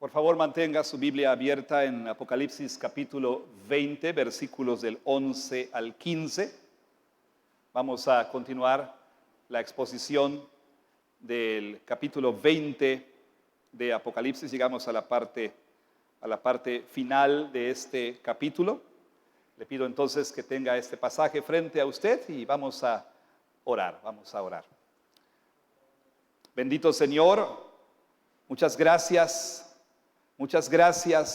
Por favor, mantenga su Biblia abierta en Apocalipsis capítulo 20, versículos del 11 al 15. Vamos a continuar la exposición del capítulo 20 de Apocalipsis. Llegamos a la parte final de este capítulo. Le pido entonces que tenga este pasaje frente a usted y vamos a orar. Bendito Señor, muchas gracias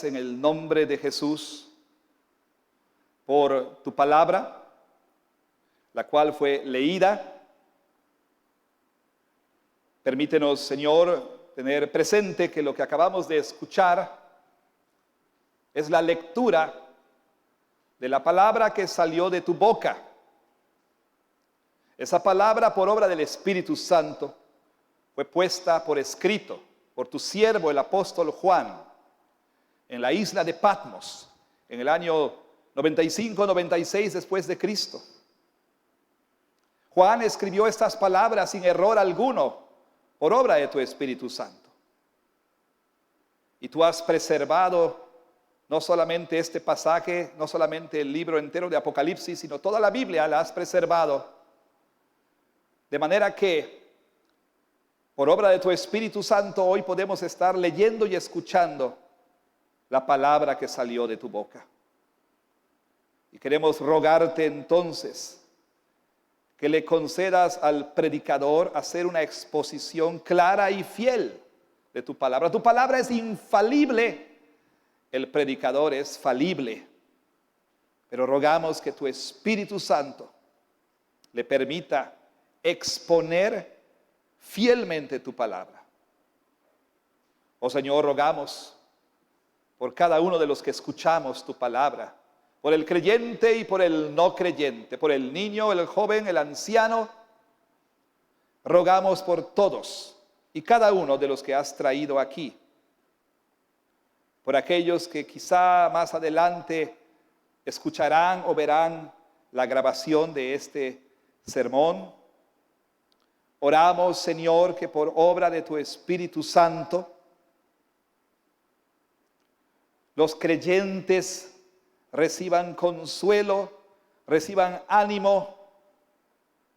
en el nombre de Jesús por tu palabra, la cual fue leída. Permítenos, Señor, tener presente que lo que acabamos de escuchar es la lectura de la palabra que salió de tu boca. Esa palabra, por obra del Espíritu Santo, fue puesta por escrito por tu siervo, el apóstol Juan, en la isla de Patmos, en el año 95-96 después de Cristo. Juan escribió estas palabras sin error alguno, por obra de tu Espíritu Santo. Y tú has preservado no solamente este pasaje, no solamente el libro entero de Apocalipsis, sino toda la Biblia la has preservado. De manera que, por obra de tu Espíritu Santo, hoy podemos estar leyendo y escuchando la palabra que salió de tu boca. Y queremos rogarte entonces que le concedas al predicador hacer una exposición clara y fiel de tu palabra. Tu palabra es infalible, el predicador es falible, pero rogamos que tu Espíritu Santo le permita exponer fielmente tu palabra. Oh Señor, rogamos por cada uno de los que escuchamos tu palabra, por el creyente y por el no creyente, por el niño, el joven, el anciano. Rogamos por todos y cada uno de los que has traído aquí, por aquellos que quizá más adelante escucharán o verán la grabación de este sermón. Oramos, Señor, que por obra de tu Espíritu Santo, los creyentes reciban consuelo, reciban ánimo,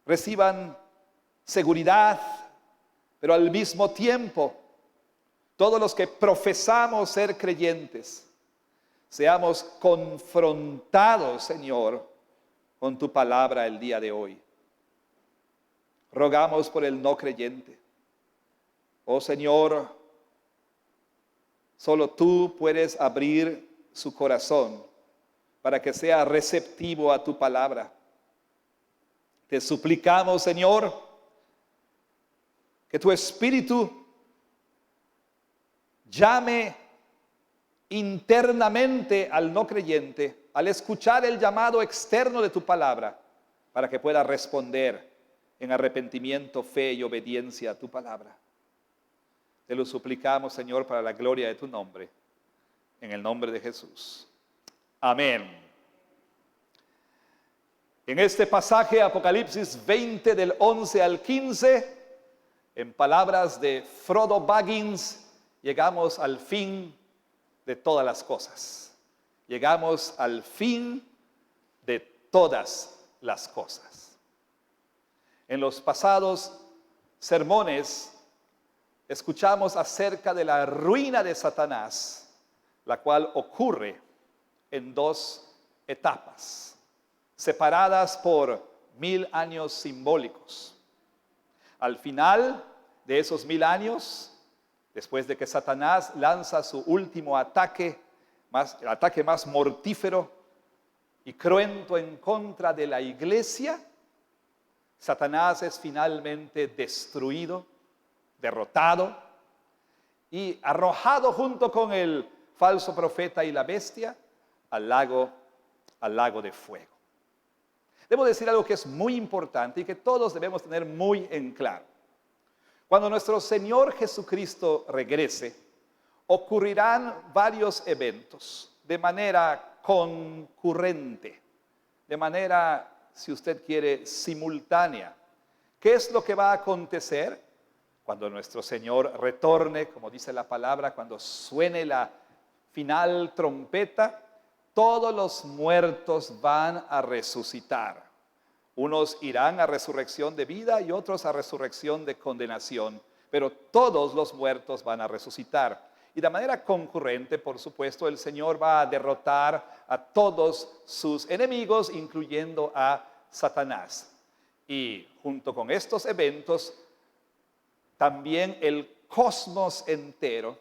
reciban seguridad, pero al mismo tiempo, todos los que profesamos ser creyentes, seamos confrontados, Señor, con tu palabra el día de hoy. Rogamos por el no creyente. Oh Señor, solo tú puedes abrir su corazón para que sea receptivo a tu palabra. Te suplicamos, Señor, que tu Espíritu llame internamente al no creyente al escuchar el llamado externo de tu palabra, para que pueda responder en arrepentimiento, fe y obediencia a tu palabra. Te lo suplicamos, Señor, para la gloria de tu nombre, en el nombre de Jesús. Amén. En este pasaje, Apocalipsis 20 del 11 al 15, en palabras de Frodo Baggins, llegamos al fin de todas las cosas. Llegamos al fin de todas las cosas. En los pasados sermones escuchamos acerca de la ruina de Satanás, la cual ocurre en dos etapas, separadas por 1000 años simbólicos. Al final de esos 1000 años, después de que Satanás lanza su último ataque, el ataque más mortífero y cruento en contra de la iglesia, Satanás es finalmente destruido, derrotado y arrojado junto con el falso profeta y la bestia al lago de fuego. Debo decir algo que es muy importante y que todos debemos tener muy en claro. Cuando nuestro Señor Jesucristo regrese, ocurrirán varios eventos de manera concurrente, de manera, si usted quiere, simultánea. ¿Qué es lo que va a acontecer? Cuando nuestro Señor retorne, como dice la palabra, cuando suene la final trompeta, todos los muertos van a resucitar. Unos irán a resurrección de vida y otros a resurrección de condenación, pero todos los muertos van a resucitar. Y de manera concurrente, por supuesto, el Señor va a derrotar a todos sus enemigos, incluyendo a Satanás. Y junto con estos eventos, también el cosmos entero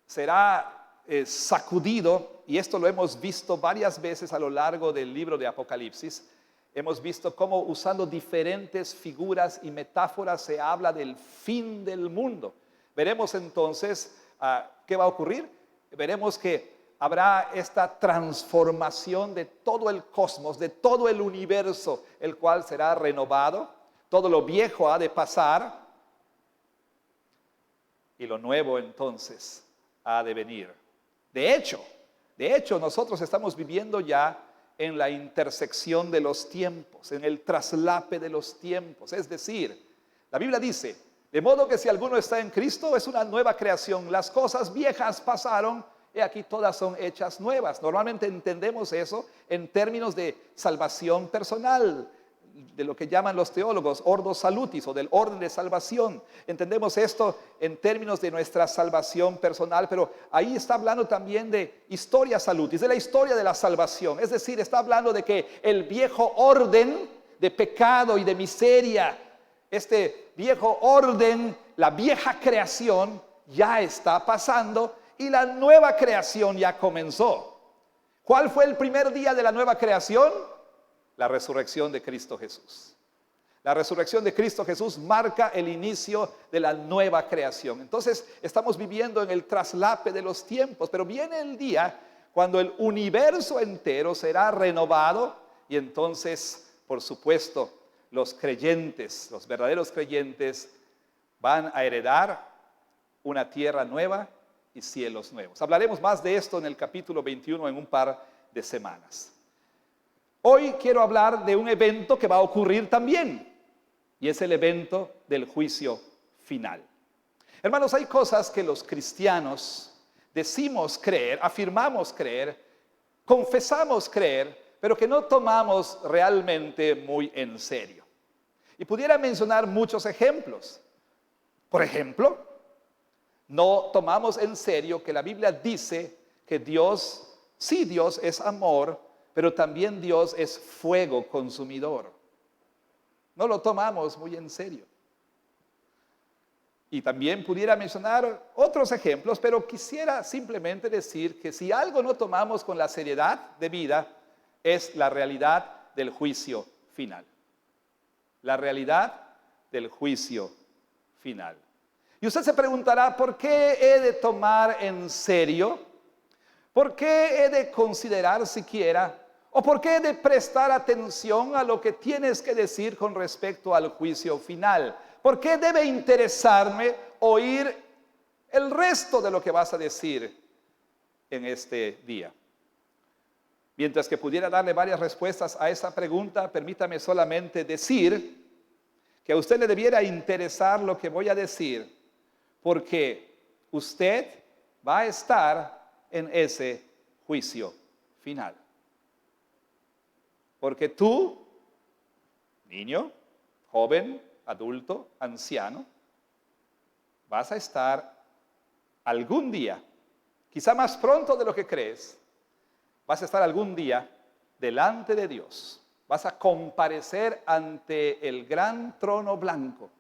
será sacudido, y esto lo hemos visto varias veces a lo largo del libro de Apocalipsis. Hemos visto cómo usando diferentes figuras y metáforas se habla del fin del mundo. Veremos entonces qué va a ocurrir. Veremos que habrá esta transformación de todo el cosmos, de todo el universo, el cual será renovado. Todo lo viejo ha de pasar y lo nuevo entonces ha de venir. De hecho, nosotros estamos viviendo ya en la intersección de los tiempos, en el traslape de los tiempos. Es decir, la Biblia dice, de modo que si alguno está en Cristo, es una nueva creación. Las cosas viejas pasaron, y aquí todas son hechas nuevas. Normalmente entendemos eso en términos de salvación personal, de lo que llaman los teólogos ordo salutis, o del orden de salvación. Entendemos esto en términos de nuestra salvación personal, pero ahí está hablando también de historia salutis, de la historia de la salvación. Es decir, está hablando de que el viejo orden de pecado y de miseria, este viejo orden, la vieja creación ya está pasando y la nueva creación ya comenzó. ¿Cuál fue el primer día de la nueva creación? La resurrección de Cristo Jesús. La resurrección de Cristo Jesús marca el inicio de la nueva creación. Entonces estamos viviendo en el traslape de los tiempos, pero viene el día cuando el universo entero será renovado y entonces, por supuesto, los creyentes, los verdaderos creyentes, van a heredar una tierra nueva y cielos nuevos. Hablaremos más de esto en el capítulo 21 en un par de semanas. Hoy quiero hablar de un evento que va a ocurrir también, y es el evento del juicio final. Hermanos, hay cosas que los cristianos decimos creer, afirmamos creer, confesamos creer, pero que no tomamos realmente muy en serio. Y pudiera mencionar muchos ejemplos. Por ejemplo, no tomamos en serio que la Biblia dice que Dios es amor, pero también Dios es fuego consumidor. No lo tomamos muy en serio. Y también pudiera mencionar otros ejemplos, pero quisiera simplemente decir que si algo no tomamos con la seriedad debida, es la realidad del juicio final. La realidad del juicio final. Y usted se preguntará, ¿por qué he de tomar en serio? ¿Por qué he de considerar siquiera? ¿O por qué he de prestar atención a lo que tienes que decir con respecto al juicio final? ¿Por qué debe interesarme oír el resto de lo que vas a decir en este día? Mientras que pudiera darle varias respuestas a esa pregunta, permítame solamente decir que a usted le debiera interesar lo que voy a decir, porque usted va a estar en ese juicio final. Porque tú, niño, joven, adulto, anciano, vas a estar algún día, quizá más pronto de lo que crees, vas a estar algún día delante de Dios. Vas a comparecer ante el gran trono blanco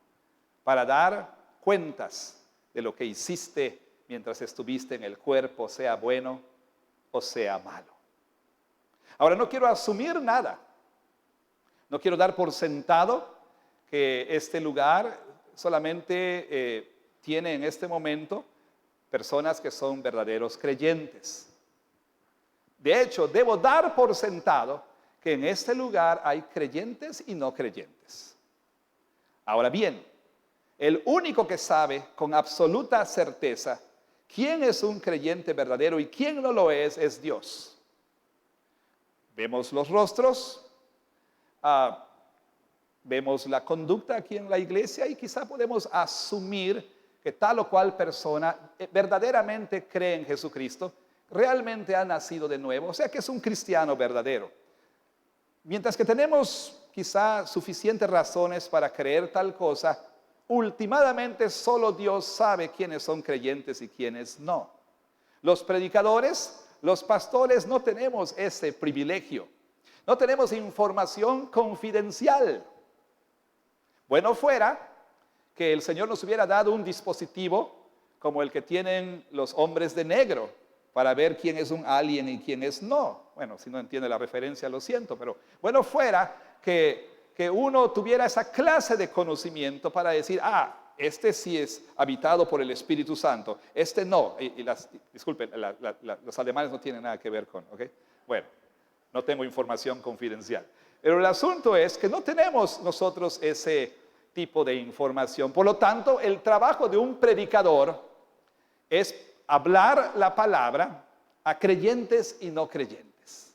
para dar cuentas de lo que hiciste mientras estuviste en el cuerpo, sea bueno o sea malo. Ahora, no quiero asumir nada. No quiero dar por sentado que este lugar solamente tiene en este momento personas que son verdaderos creyentes. De hecho, debo dar por sentado que en este lugar hay creyentes y no creyentes. Ahora bien, el único que sabe con absoluta certeza quién es un creyente verdadero y quién no lo es Dios. Vemos los rostros, vemos la conducta aquí en la iglesia y quizá podemos asumir que tal o cual persona verdaderamente cree en Jesucristo, realmente ha nacido de nuevo, o sea que es un cristiano verdadero. Mientras que tenemos quizá suficientes razones para creer tal cosa, últimamente solo Dios sabe quiénes son creyentes y quiénes no. Los predicadores, los pastores no tenemos ese privilegio. No tenemos información confidencial. Bueno fuera que el Señor nos hubiera dado un dispositivo como el que tienen los hombres de negro para ver quién es un alien y quién es no. Bueno, si no entiende la referencia, lo siento, pero bueno fuera que uno tuviera esa clase de conocimiento para decir, este sí es habitado por el Espíritu Santo, este no. Disculpen, los alemanes no tienen nada que ver con, ¿ok? Bueno, no tengo información confidencial. Pero el asunto es que no tenemos nosotros ese tipo de información. Por lo tanto, el trabajo de un predicador es hablar la palabra a creyentes y no creyentes,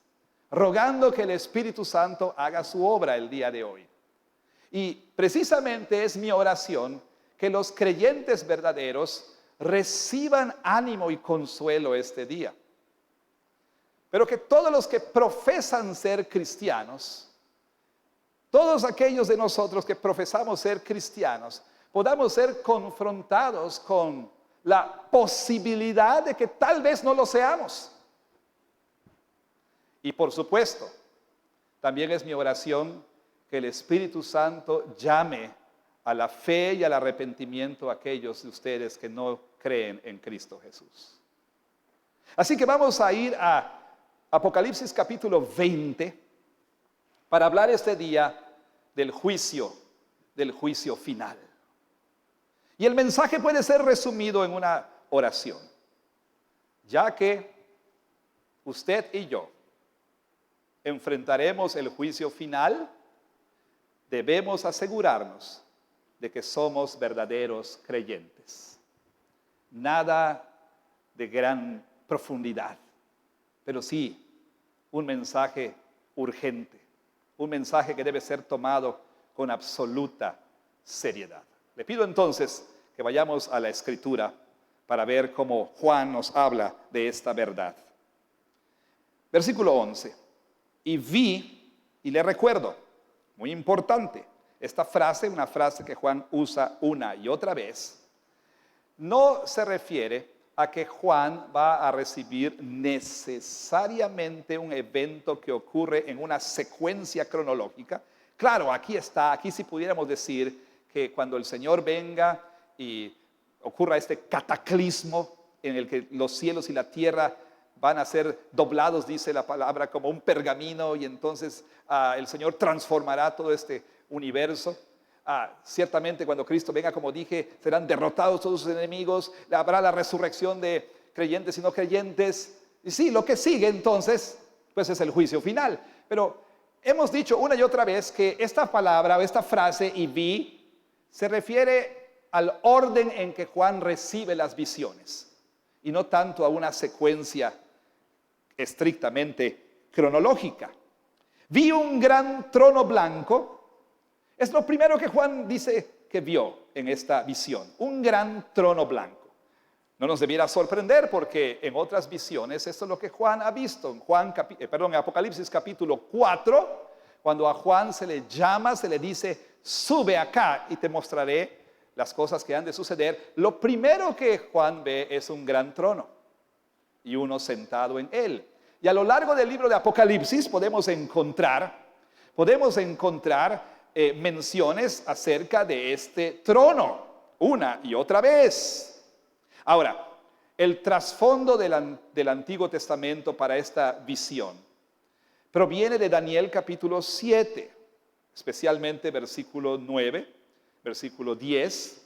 rogando que el Espíritu Santo haga su obra el día de hoy. Y precisamente es mi oración que los creyentes verdaderos reciban ánimo y consuelo este día. Pero que todos los que profesan ser cristianos, todos aquellos de nosotros que profesamos ser cristianos, podamos ser confrontados con la posibilidad de que tal vez no lo seamos. Y por supuesto, también es mi oración que el Espíritu Santo llame a la fe y al arrepentimiento a aquellos de ustedes que no creen en Cristo Jesús. Así que vamos a ir a Apocalipsis capítulo 20 para hablar este día del juicio final. Y el mensaje puede ser resumido en una oración, ya que usted y yo enfrentaremos el juicio final. Debemos asegurarnos de que somos verdaderos creyentes. Nada de gran profundidad, pero sí un mensaje urgente, un mensaje que debe ser tomado con absoluta seriedad. Le pido entonces que vayamos a la Escritura para ver cómo Juan nos habla de esta verdad. Versículo 11. Y vi, y le recuerdo, muy importante, esta frase, una frase que Juan usa una y otra vez, no se refiere a que Juan va a recibir necesariamente un evento que ocurre en una secuencia cronológica. Claro, aquí sí pudiéramos decir que cuando el Señor venga y ocurra este cataclismo en el que los cielos y la tierra van a ser doblados, dice la palabra, como un pergamino, y entonces el Señor transformará todo este universo. Ciertamente cuando Cristo venga, como dije, serán derrotados todos sus enemigos, habrá la resurrección de creyentes y no creyentes. Y sí, lo que sigue entonces, pues es el juicio final. Pero hemos dicho una y otra vez que esta palabra o esta frase, y vi, se refiere al orden en que Juan recibe las visiones y no tanto a una secuencia estrictamente cronológica. Vi un gran trono blanco. Es lo primero que Juan dice que vio en esta visión, un gran trono blanco. No nos debiera sorprender porque en otras visiones esto es lo que Juan ha visto. En Apocalipsis capítulo 4, cuando a Juan se le llama, se le dice, sube acá y te mostraré las cosas que han de suceder. Lo primero que Juan ve es un gran trono y uno sentado en él. Y a lo largo del libro de Apocalipsis podemos encontrar menciones acerca de este trono, una y otra vez. Ahora, el trasfondo del Antiguo Testamento para esta visión proviene de Daniel capítulo 7, especialmente versículo 9, versículo 10,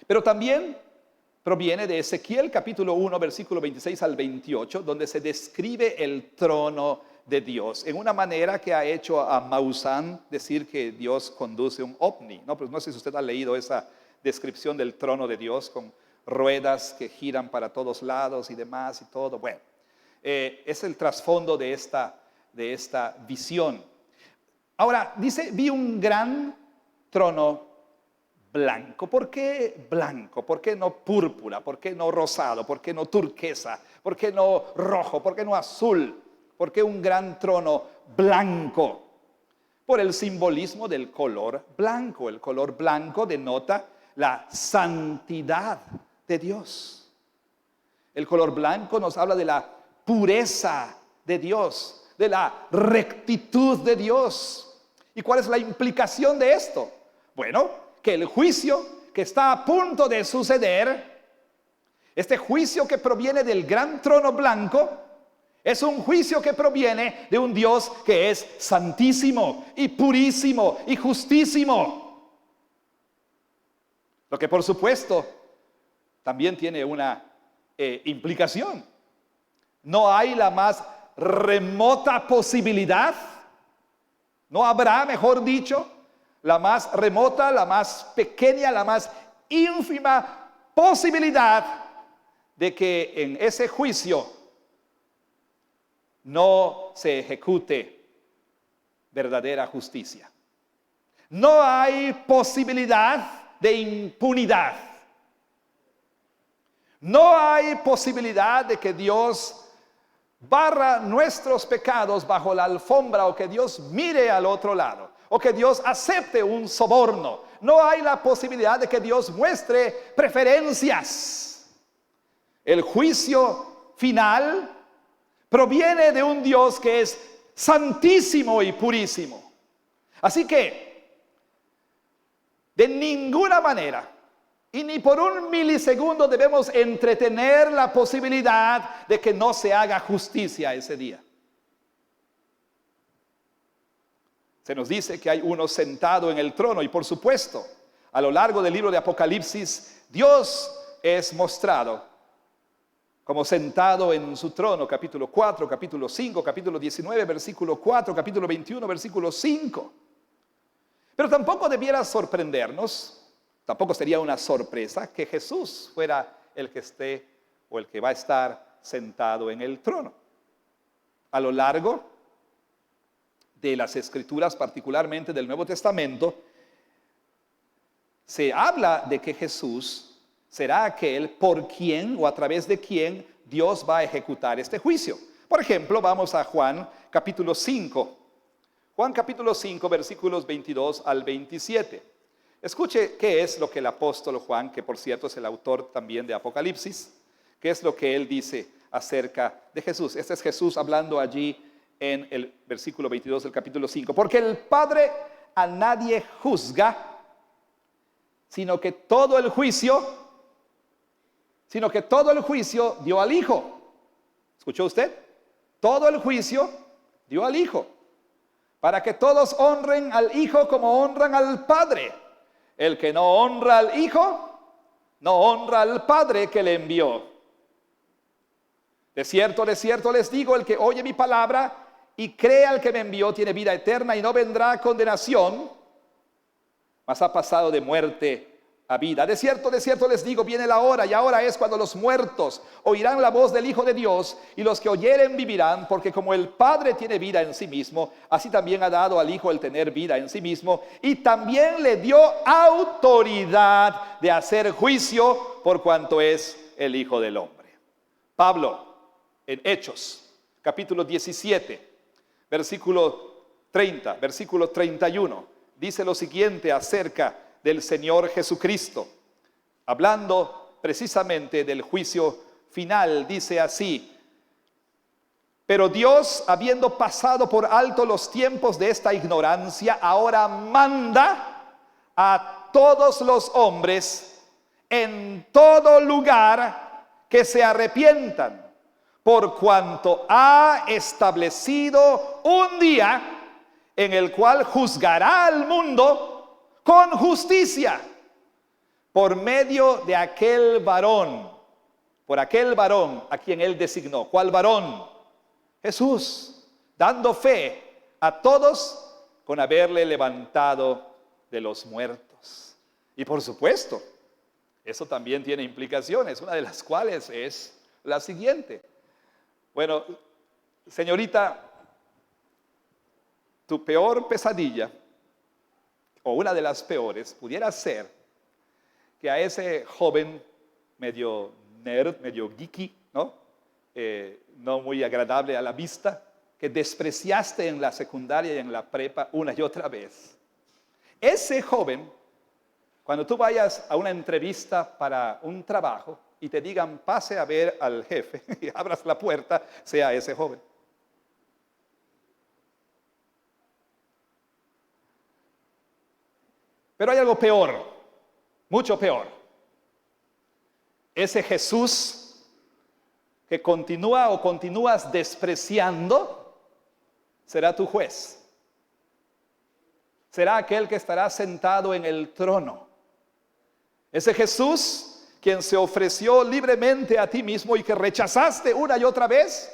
pero también proviene de Ezequiel capítulo 1, versículo 26 al 28, donde se describe el trono de Dios, en una manera que ha hecho a Maussan decir que Dios conduce un ovni. No, pues no sé si usted ha leído esa descripción del trono de Dios con ruedas que giran para todos lados y demás y todo. Bueno, es el trasfondo de esta visión. Ahora, dice, vi un gran trono blanco. ¿Por qué blanco? ¿Por qué no púrpura? ¿Por qué no rosado? ¿Por qué no turquesa? ¿Por qué no rojo? ¿Por qué no azul? ¿Por qué un gran trono blanco? Por el simbolismo del color blanco. El color blanco denota la santidad de Dios. El color blanco nos habla de la pureza de Dios, de la rectitud de Dios. ¿Y cuál es la implicación de esto? Bueno, que el juicio que está a punto de suceder, este juicio que proviene del gran trono blanco, es un juicio que proviene de un Dios que es santísimo y purísimo y justísimo. Lo que por supuesto también tiene una implicación. No hay la más remota posibilidad, no habrá, mejor dicho, la más remota, la más pequeña, la más ínfima posibilidad de que en ese juicio no se ejecute verdadera justicia. No hay posibilidad de impunidad. No hay posibilidad de que Dios barra nuestros pecados bajo la alfombra, o que Dios mire al otro lado, o que Dios acepte un soborno. No hay la posibilidad de que Dios muestre preferencias. El juicio final proviene de un Dios que es santísimo y purísimo. Así que, de ninguna manera y ni por un milisegundo debemos entretener la posibilidad de que no se haga justicia ese día. Se nos dice que hay uno sentado en el trono, y por supuesto, a lo largo del libro de Apocalipsis, Dios es mostrado como sentado en su trono, capítulo 4, capítulo 5, capítulo 19, versículo 4, capítulo 21, versículo 5. Pero tampoco debiera sorprendernos, tampoco sería una sorpresa que Jesús fuera el que esté o el que va a estar sentado en el trono. A lo largo de las Escrituras, particularmente del Nuevo Testamento, se habla de que Jesús será aquel por quien o a través de quien Dios va a ejecutar este juicio. Por ejemplo, vamos a Juan capítulo 5. Juan capítulo 5, versículos 22 al 27. Escuche qué es lo que el apóstol Juan, que por cierto es el autor también de Apocalipsis, qué es lo que él dice acerca de Jesús. Este es Jesús hablando allí en el versículo 22 del capítulo 5. Porque el Padre a nadie juzga, sino que todo el juicio dio al Hijo. ¿Escuchó usted? Todo el juicio dio al Hijo, para que todos honren al Hijo como honran al Padre. El que no honra al Hijo, no honra al Padre que le envió. De cierto les digo, el que oye mi palabra y cree al que me envió tiene vida eterna y no vendrá a condenación, mas ha pasado de muerte a vida. De cierto les digo, viene la hora, y ahora es cuando los muertos oirán la voz del Hijo de Dios, y los que oyeren vivirán, porque como el Padre tiene vida en sí mismo, así también ha dado al Hijo el tener vida en sí mismo, y también le dio autoridad de hacer juicio por cuanto es el Hijo del Hombre. Pablo, en Hechos, capítulo 17, versículo 30, versículo 31, dice lo siguiente acerca del Señor Jesucristo, hablando precisamente del juicio final. Dice así: pero Dios, habiendo pasado por alto los tiempos de esta ignorancia, ahora manda a todos los hombres en todo lugar que se arrepientan, por cuanto ha establecido un día en el cual juzgará al mundo con justicia, por medio de aquel varón, por aquel varón a quien él designó. ¿Cuál varón? Jesús, dando fe a todos con haberle levantado de los muertos. Y por supuesto, eso también tiene implicaciones, una de las cuales es la siguiente. Bueno, señorita, tu peor pesadilla, o una de las peores, pudiera ser que a ese joven medio nerd, medio geeky, ¿no? No muy agradable a la vista, que despreciaste en la secundaria y en la prepa una y otra vez. Ese joven, cuando tú vayas a una entrevista para un trabajo y te digan pase a ver al jefe y abras la puerta, sea ese joven. Pero hay algo peor, mucho peor. Ese Jesús que continúa o continúas despreciando, será tu juez. Será aquel que estará sentado en el trono. Ese Jesús, quien se ofreció libremente a ti mismo y que rechazaste una y otra vez,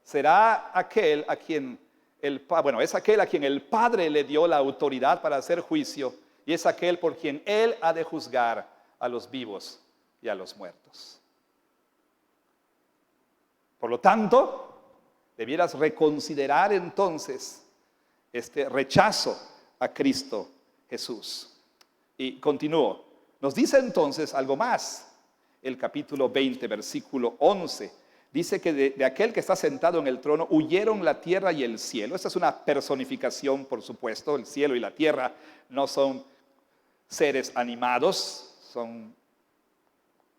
será aquel a quien es aquel a quien el Padre le dio la autoridad para hacer juicio, y es aquel por quien Él ha de juzgar a los vivos y a los muertos. Por lo tanto, debieras reconsiderar entonces este rechazo a Cristo Jesús. Y continúo. Nos dice entonces algo más. El capítulo 20, versículo 11. Dice que de aquel que está sentado en el trono huyeron la tierra y el cielo. Esta es una personificación, por supuesto. El cielo y la tierra no son seres animados, son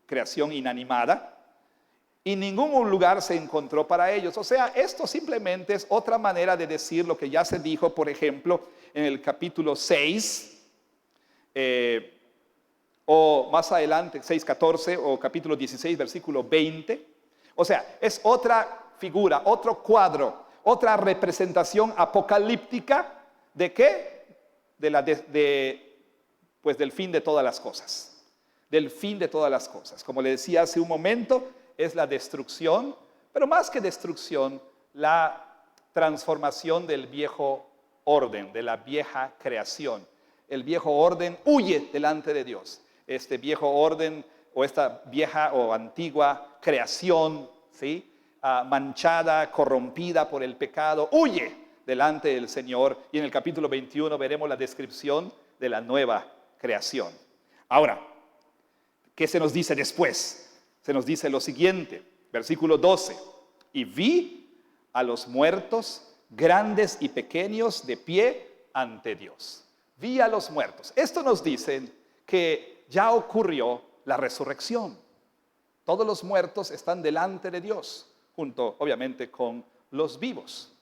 creación inanimada. Y ningún lugar se encontró para ellos. O sea, esto simplemente es otra manera de decir lo que ya se dijo, por ejemplo, en el capítulo 6, o más adelante, 6:14, o capítulo 16, versículo 20. O sea, es otra figura, otro cuadro, otra representación apocalíptica ¿de qué? Pues del fin de todas las cosas. Del fin de todas las cosas. Como le decía hace un momento, es la destrucción, pero más que destrucción, la transformación del viejo orden, de la vieja creación. El viejo orden huye delante de Dios. Este viejo orden o esta vieja o antigua creación, ¿sí? Manchada, corrompida por el pecado, huye delante del Señor. Y en el capítulo 21 veremos la descripción de la nueva creación. Ahora, ¿qué se nos dice después? Se nos dice lo siguiente, versículo 12. Y vi a los muertos, grandes y pequeños, de pie ante Dios. Vi a los muertos. Esto nos dice que ya ocurrió la resurrección. Todos los muertos están delante de Dios, junto obviamente con los vivos.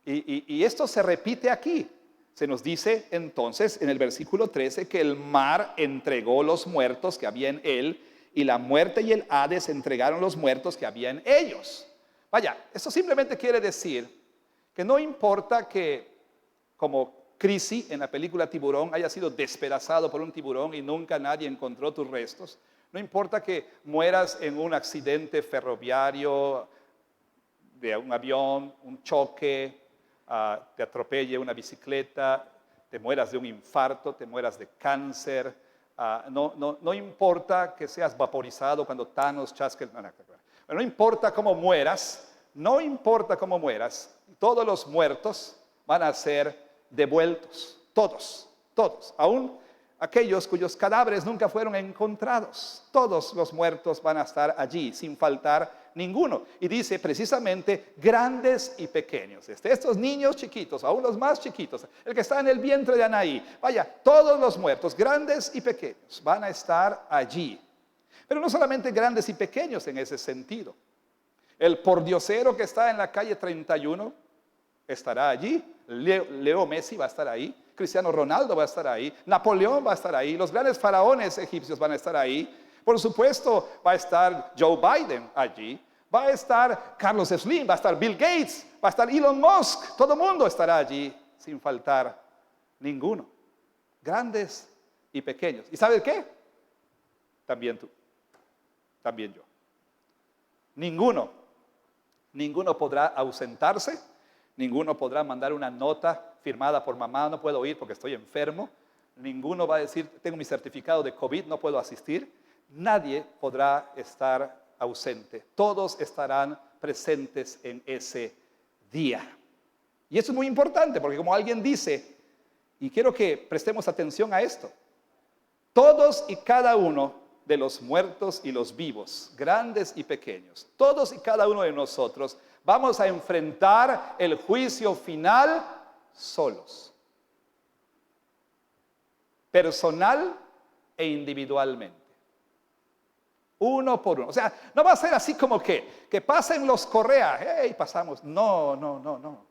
Y esto se repite aquí. Se nos dice entonces en el versículo 13 que el mar entregó los muertos que había en él, y la muerte y el Hades entregaron los muertos que había en ellos. Vaya, esto simplemente quiere decir que no importa que, como Chrissy en la película Tiburón, haya sido despedazado por un tiburón y nunca nadie encontró tus restos. No importa que mueras en un accidente ferroviario, de un avión, un choque, te atropelle una bicicleta, te mueras de un infarto, te mueras de cáncer. No importa que seas vaporizado cuando Thanos chasque. No importa cómo mueras, todos los muertos van a ser devueltos. Todos. Aún aquellos cuyos cadáveres nunca fueron encontrados. Todos los muertos van a estar allí, sin faltar ninguno. Y dice precisamente grandes y pequeños. Estos niños chiquitos, aún los más chiquitos, el que está en el vientre de Anaí, vaya, todos los muertos, grandes y pequeños, van a estar allí. Pero no solamente grandes y pequeños en ese sentido. El pordiosero que está en la calle 31 estará allí. Leo Messi va a estar ahí. Cristiano Ronaldo va a estar ahí. Napoleón va a estar ahí. Los grandes faraones egipcios van a estar ahí. Por supuesto, va a estar Joe Biden allí. Va a estar Carlos Slim, va a estar Bill Gates, va a estar Elon Musk. Todo el mundo estará allí sin faltar ninguno. Grandes y pequeños. ¿Y sabes qué? También tú. También yo. Ninguno podrá ausentarse. Ninguno podrá mandar una nota firmada por mamá, no puedo ir porque estoy enfermo. Ninguno va a decir, tengo mi certificado de COVID, no puedo asistir. Nadie podrá estar ausente. Todos estarán presentes en ese día. Y eso es muy importante porque como alguien dice, y quiero que prestemos atención a esto, todos y cada uno de los muertos y los vivos, grandes y pequeños, todos y cada uno de nosotros vamos a enfrentar el juicio final solos, personal e individualmente, uno por uno. O sea, no va a ser así como que pasen los Correa, hey, pasamos. No.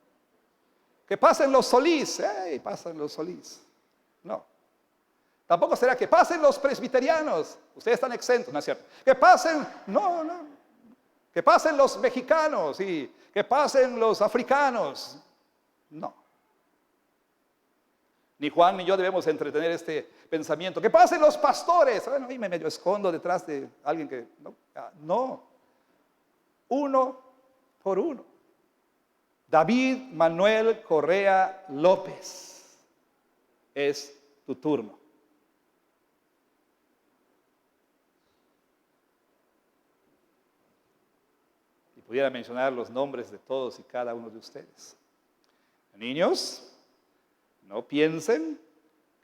Que pasen los Solís, hey, pasan los Solís. No. Tampoco será que pasen los presbiterianos, ustedes están exentos, ¿no es cierto? Que pasen, no. Que pasen los mexicanos y que pasen los africanos. No. Ni Juan ni yo debemos entretener este pensamiento. Que pasen los pastores. Bueno, y me medio escondo detrás de alguien que... No. Uno por uno. David Manuel Correa López. Es tu turno. Y pudiera mencionar los nombres de todos y cada uno de ustedes. Niños, no piensen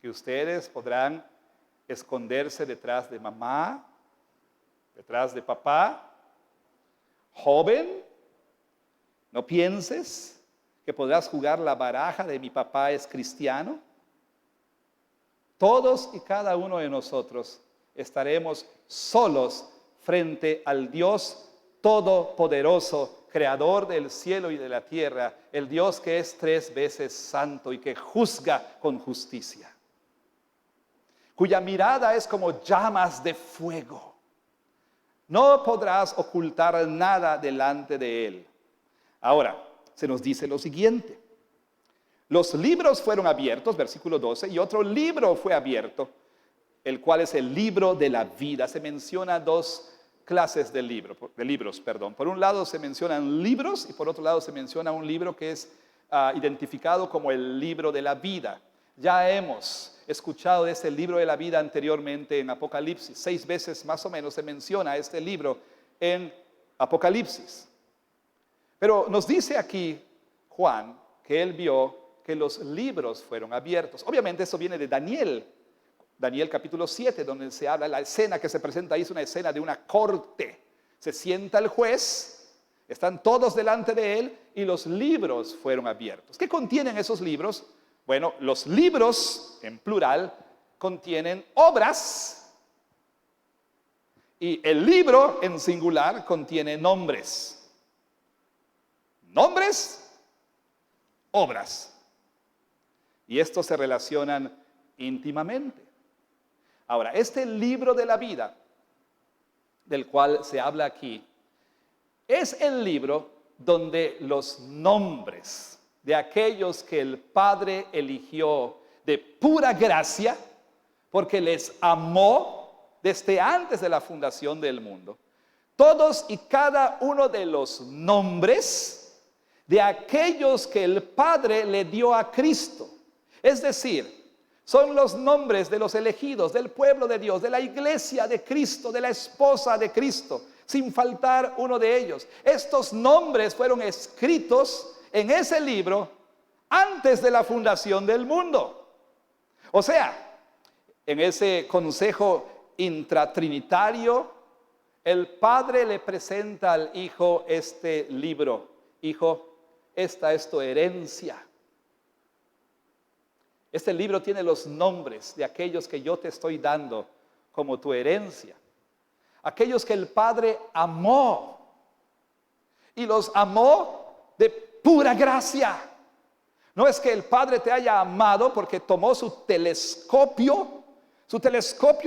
que ustedes podrán esconderse detrás de mamá, detrás de papá. Joven, no pienses que podrás jugar la baraja de mi papá es cristiano. Todos y cada uno de nosotros estaremos solos frente al Dios todopoderoso, creador del cielo y de la tierra, el Dios que es 3 veces santo y que juzga con justicia, cuya mirada es como llamas de fuego. No podrás ocultar nada delante de él. Ahora, se nos dice lo siguiente. Los libros fueron abiertos, versículo 12, y otro libro fue abierto, el cual es el libro de la vida. Se menciona 2 clases de libros. Por un lado se mencionan libros y por otro lado se menciona un libro que es identificado como el libro de la vida. Ya hemos escuchado de este libro de la vida anteriormente en Apocalipsis. 6 veces más o menos se menciona este libro en Apocalipsis. Pero nos dice aquí Juan que él vio que los libros fueron abiertos. Obviamente eso viene de Daniel capítulo 7, donde se habla, la escena que se presenta ahí es una escena de una corte. Se sienta el juez, están todos delante de él y los libros fueron abiertos. ¿Qué contienen esos libros? Bueno, los libros, en plural, contienen obras y el libro, en singular, contiene nombres. Nombres, obras. Y estos se relacionan íntimamente. Ahora, este libro de la vida, del cual se habla aquí, es el libro donde los nombres de aquellos que el Padre eligió de pura gracia, porque les amó desde antes de la fundación del mundo, todos y cada uno de los nombres de aquellos que el Padre le dio a Cristo. Es decir, son los nombres de los elegidos, del pueblo de Dios, de la iglesia de Cristo, de la esposa de Cristo, sin faltar uno de ellos. Estos nombres fueron escritos en ese libro antes de la fundación del mundo. O sea, en ese consejo intratrinitario, el Padre le presenta al Hijo este libro. Hijo, esta es tu herencia. Este libro tiene los nombres de aquellos que yo te estoy dando como tu herencia. Aquellos que el Padre amó. Y los amó de pura gracia. No es que el Padre te haya amado porque tomó su telescopio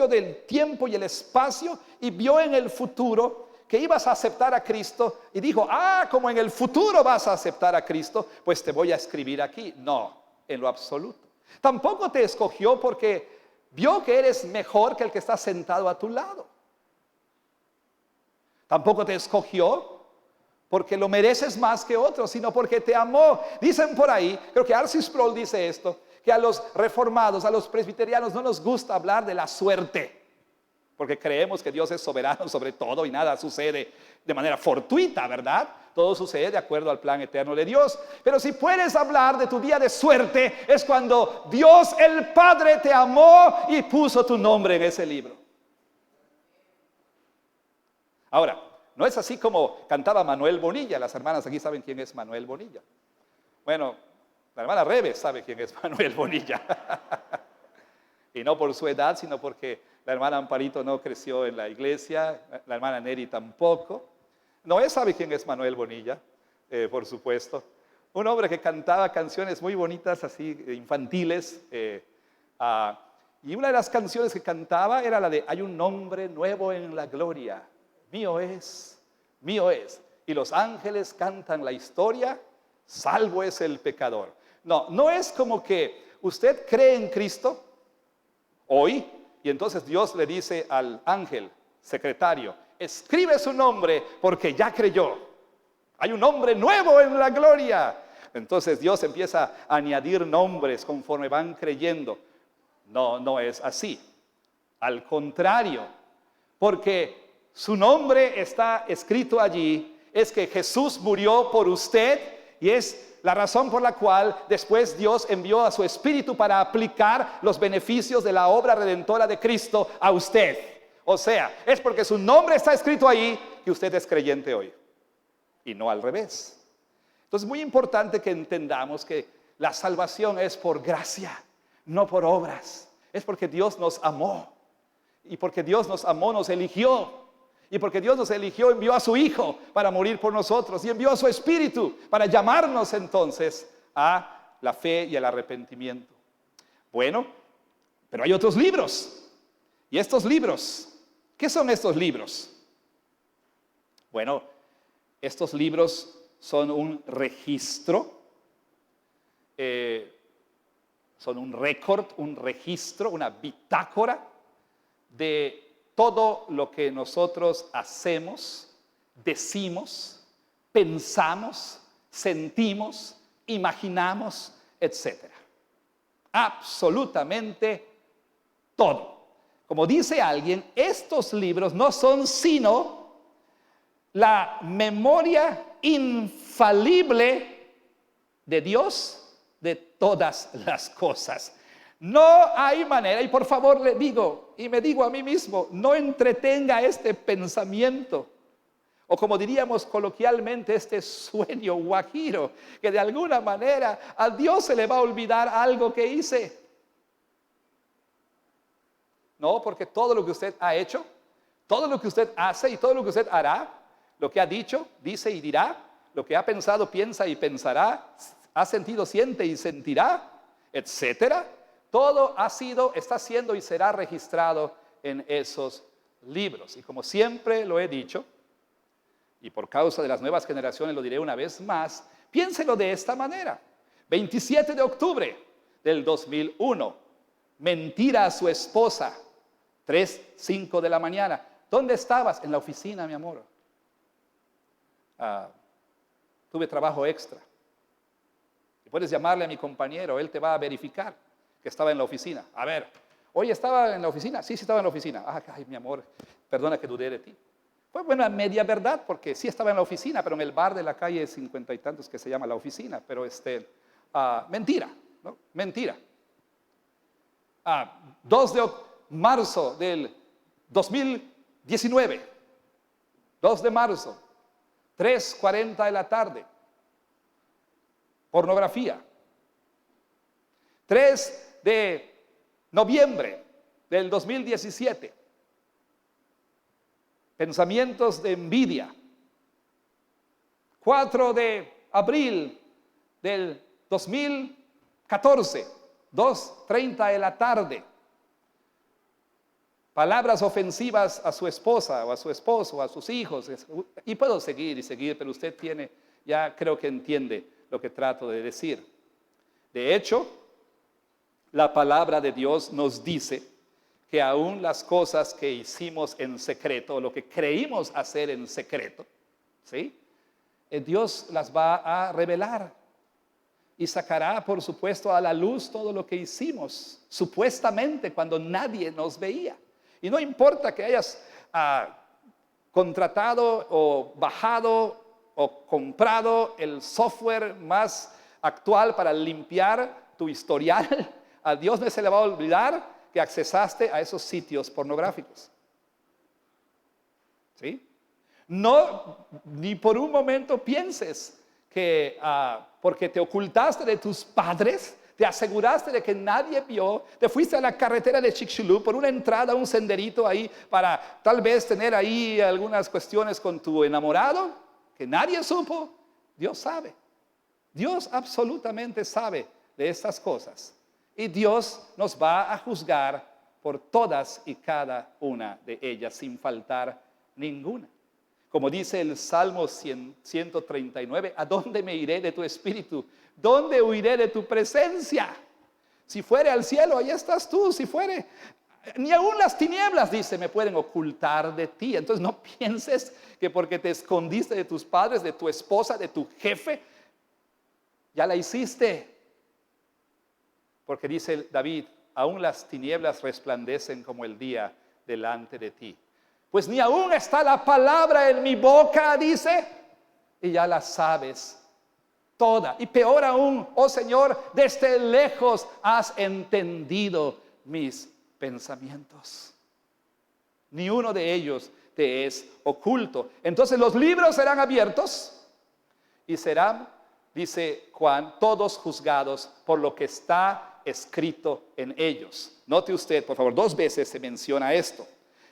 del tiempo y el espacio y vio en el futuro que ibas a aceptar a Cristo y dijo, como en el futuro vas a aceptar a Cristo, pues te voy a escribir aquí. No, en lo absoluto. Tampoco te escogió porque vio que eres mejor que el que está sentado a tu lado. Tampoco te escogió porque lo mereces más que otros, sino porque te amó. Dicen por ahí, creo que R.C. Sproul dice esto, que a los reformados, a los presbiterianos no nos gusta hablar de la suerte. porque creemos que Dios es soberano sobre todo y nada sucede de manera fortuita, ¿verdad? Todo sucede de acuerdo al plan eterno de Dios. Pero si puedes hablar de tu día de suerte, es cuando Dios el Padre te amó y puso tu nombre en ese libro. Ahora, no es así como cantaba Manuel Bonilla. Las hermanas aquí saben quién es Manuel Bonilla. Bueno, la hermana Rebe sabe quién es Manuel Bonilla. Y no por su edad, sino porque la hermana Amparito no creció en la iglesia, la hermana Neri tampoco. Noé sabe quién es Manuel Bonilla, por supuesto. Un hombre que cantaba canciones muy bonitas, así, infantiles. Y una de las canciones que cantaba era la de Hay un nombre nuevo en la gloria. Mío es, mío es. Y los ángeles cantan la historia, salvo es el pecador. No, no es como que usted cree en Cristo hoy, y entonces Dios le dice al ángel secretario, escribe su nombre porque ya creyó. Hay un nombre nuevo en la gloria. Entonces Dios empieza a añadir nombres conforme van creyendo. No, no es así. Al contrario, porque su nombre está escrito allí, es que Jesús murió por usted y es la razón por la cual después Dios envió a su Espíritu para aplicar los beneficios de la obra redentora de Cristo a usted. O sea, es porque su nombre está escrito ahí que usted es creyente hoy y no al revés. Entonces es muy importante que entendamos que la salvación es por gracia, no por obras. Es porque Dios nos amó y porque Dios nos amó, nos eligió. Y porque Dios nos eligió, envió a su Hijo para morir por nosotros y envió a su Espíritu para llamarnos entonces a la fe y al arrepentimiento. Bueno, pero hay otros libros. Y estos libros, ¿qué son estos libros? Bueno, estos libros son un registro, son un récord, un registro, una bitácora de todo lo que nosotros hacemos, decimos, pensamos, sentimos, imaginamos, etc. Absolutamente todo. Como dice alguien, estos libros no son sino la memoria infalible de Dios de todas las cosas. No hay manera, y por favor le digo, y me digo a mí mismo, no entretenga este pensamiento, o como diríamos coloquialmente, este sueño guajiro, que de alguna manera a Dios se le va a olvidar algo que hice. No, porque todo lo que usted ha hecho, todo lo que usted hace y todo lo que usted hará, lo que ha dicho, dice y dirá, lo que ha pensado, piensa y pensará, ha sentido, siente y sentirá, etcétera. Todo ha sido, está siendo y será registrado en esos libros. Y como siempre lo he dicho, y por causa de las nuevas generaciones lo diré una vez más, piénselo de esta manera. 27 de octubre del 2001, mentira a su esposa, 3:05 de la mañana. ¿Dónde estabas? En la oficina, mi amor. Tuve trabajo extra. Y puedes llamarle a mi compañero, él te va a verificar que estaba en la oficina. A ver, ¿hoy estaba en la oficina? Sí, estaba en la oficina. Ay, mi amor, perdona que dudé de ti. Fue buena media verdad, porque sí estaba en la oficina, pero en el bar de la calle 50 y tantos que se llama La Oficina. Pero mentira, ¿no? Mentira. 2 de marzo del 2019. 2 de marzo, 3:40 de la tarde. Pornografía. 3 de noviembre del 2017. Pensamientos de envidia. 4 de abril del 2014, 2:30 de la tarde. Palabras ofensivas a su esposa o a su esposo o a sus hijos. Y puedo seguir y seguir, pero usted ya creo que entiende lo que trato de decir. De hecho, la palabra de Dios nos dice que aún las cosas que hicimos en secreto, lo que creímos hacer en secreto, ¿sí? Dios las va a revelar y sacará, por supuesto, a la luz todo lo que hicimos, supuestamente cuando nadie nos veía. Y no importa que hayas contratado o bajado o comprado el software más actual para limpiar tu historial, a Dios no se le va a olvidar que accesaste a esos sitios pornográficos. ¿Sí? No, ni por un momento pienses que porque te ocultaste de tus padres, te aseguraste de que nadie vio, te fuiste a la carretera de Chicxulub por una entrada, un senderito ahí para tal vez tener ahí algunas cuestiones con tu enamorado, que nadie supo. Dios sabe. Dios absolutamente sabe de estas cosas. Y Dios nos va a juzgar por todas y cada una de ellas sin faltar ninguna. Como dice el Salmo 139, ¿a dónde me iré de tu espíritu? ¿Dónde huiré de tu presencia? Si fuere al cielo, ahí estás tú. Si fuere, ni aún las tinieblas, dice, me pueden ocultar de ti. Entonces no pienses que porque te escondiste de tus padres, de tu esposa, de tu jefe, ya la hiciste. Porque dice David, aún las tinieblas resplandecen como el día delante de ti. Pues ni aún está la palabra en mi boca, dice, y ya la sabes toda. Y peor aún, oh Señor, desde lejos has entendido mis pensamientos. Ni uno de ellos te es oculto. Entonces los libros serán abiertos y serán, dice Juan, todos juzgados por lo que está escrito en ellos. Note usted, por favor, 2 veces se menciona esto.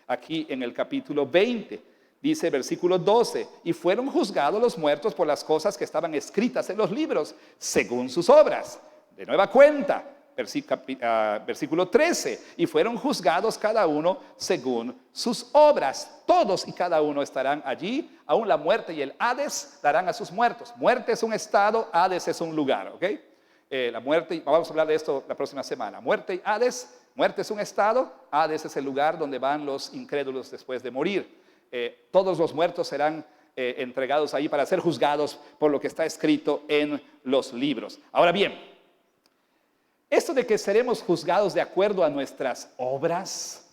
Aquí en el capítulo 20, dice versículo 12, y fueron juzgados los muertos por las cosas que estaban escritas en los libros, según sus obras. De nueva cuenta, versículo 13, y fueron juzgados cada uno según sus obras. Todos y cada uno estarán allí, aún la muerte y el Hades darán a sus muertos. Muerte es un estado, Hades es un lugar, ¿ok? La muerte, vamos a hablar de esto la próxima semana. Muerte y Hades. Muerte es un estado, Hades es el lugar donde van los incrédulos después de morir. Todos los muertos serán entregados ahí para ser juzgados por lo que está escrito en los libros. Ahora bien, esto de que seremos juzgados de acuerdo a nuestras obras,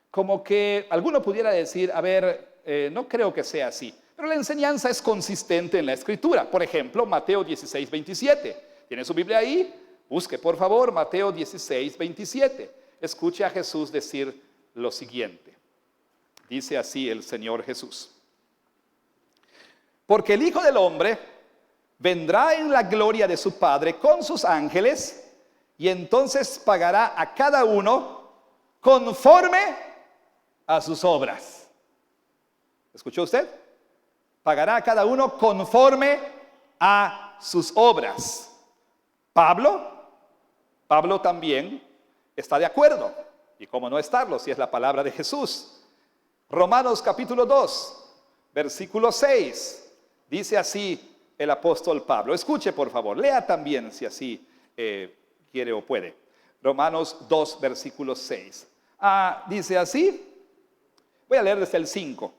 como que alguno pudiera decir, a ver, no creo que sea así. Pero la enseñanza es consistente en la Escritura. Por ejemplo, Mateo 16, 27. ¿Tiene su Biblia ahí? Busque, por favor, Mateo 16, 27. Escuche a Jesús decir lo siguiente. Dice así el Señor Jesús. Porque el Hijo del Hombre vendrá en la gloria de su Padre con sus ángeles y entonces pagará a cada uno conforme a sus obras. ¿Escuchó usted? Pagará a cada uno conforme a sus obras. Pablo también está de acuerdo. ¿Y cómo no estarlo si es la palabra de Jesús? Romanos capítulo 2, versículo 6. Dice así el apóstol Pablo. Escuche por favor, lea también si así quiere o puede. Romanos 2, versículo 6. Dice así. Voy a leer desde el 5.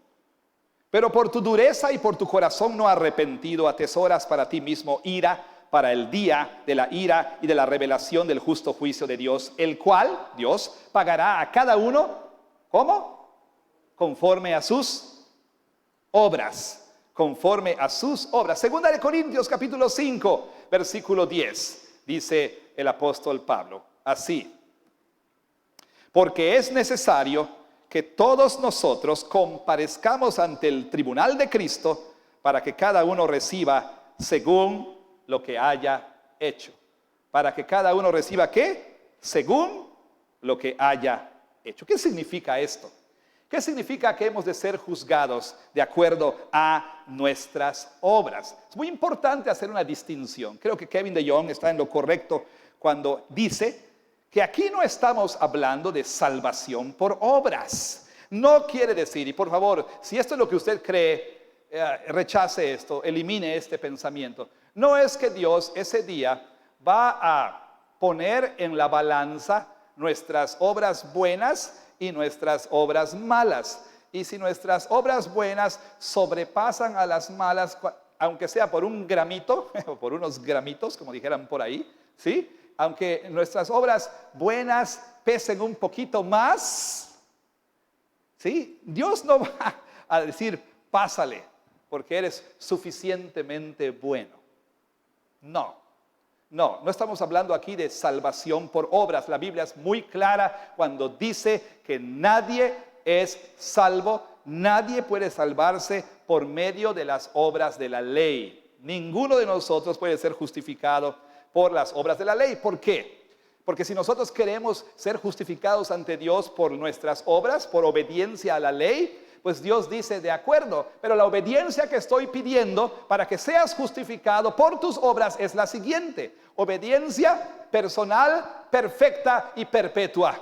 Pero por tu dureza y por tu corazón no arrepentido atesoras para ti mismo ira para el día de la ira y de la revelación del justo juicio de Dios, el cual, Dios, pagará a cada uno, ¿cómo? Conforme a sus obras, conforme a sus obras. Segunda de Corintios capítulo 5, versículo 10, dice el apóstol Pablo, así, porque es necesario que todos nosotros comparezcamos ante el tribunal de Cristo para que cada uno reciba según lo que haya hecho. Para que cada uno reciba ¿qué? Según lo que haya hecho. ¿Qué significa esto? ¿Qué significa que hemos de ser juzgados de acuerdo a nuestras obras? Es muy importante hacer una distinción. Creo que Kevin de Jong está en lo correcto cuando dice que aquí no estamos hablando de salvación por obras. No quiere decir, y por favor, si esto es lo que usted cree, rechace esto, elimine este pensamiento. No es que Dios ese día va a poner en la balanza nuestras obras buenas y nuestras obras malas. Y si nuestras obras buenas sobrepasan a las malas, aunque sea por un gramito, o por unos gramitos, como dijeran por ahí, ¿sí? Aunque nuestras obras buenas pesen un poquito más, ¿Sí? Dios no va a decir, pásale, porque eres suficientemente bueno. No estamos hablando aquí de salvación por obras. La Biblia es muy clara cuando dice que nadie es salvo, nadie puede salvarse por medio de las obras de la ley. Ninguno de nosotros puede ser justificado por las obras de la ley. ¿Por qué? Porque si nosotros queremos ser justificados ante Dios por nuestras obras, por obediencia a la ley, pues Dios dice, de acuerdo, pero la obediencia que estoy pidiendo para que seas justificado por tus obras es la siguiente: obediencia personal, perfecta y perpetua.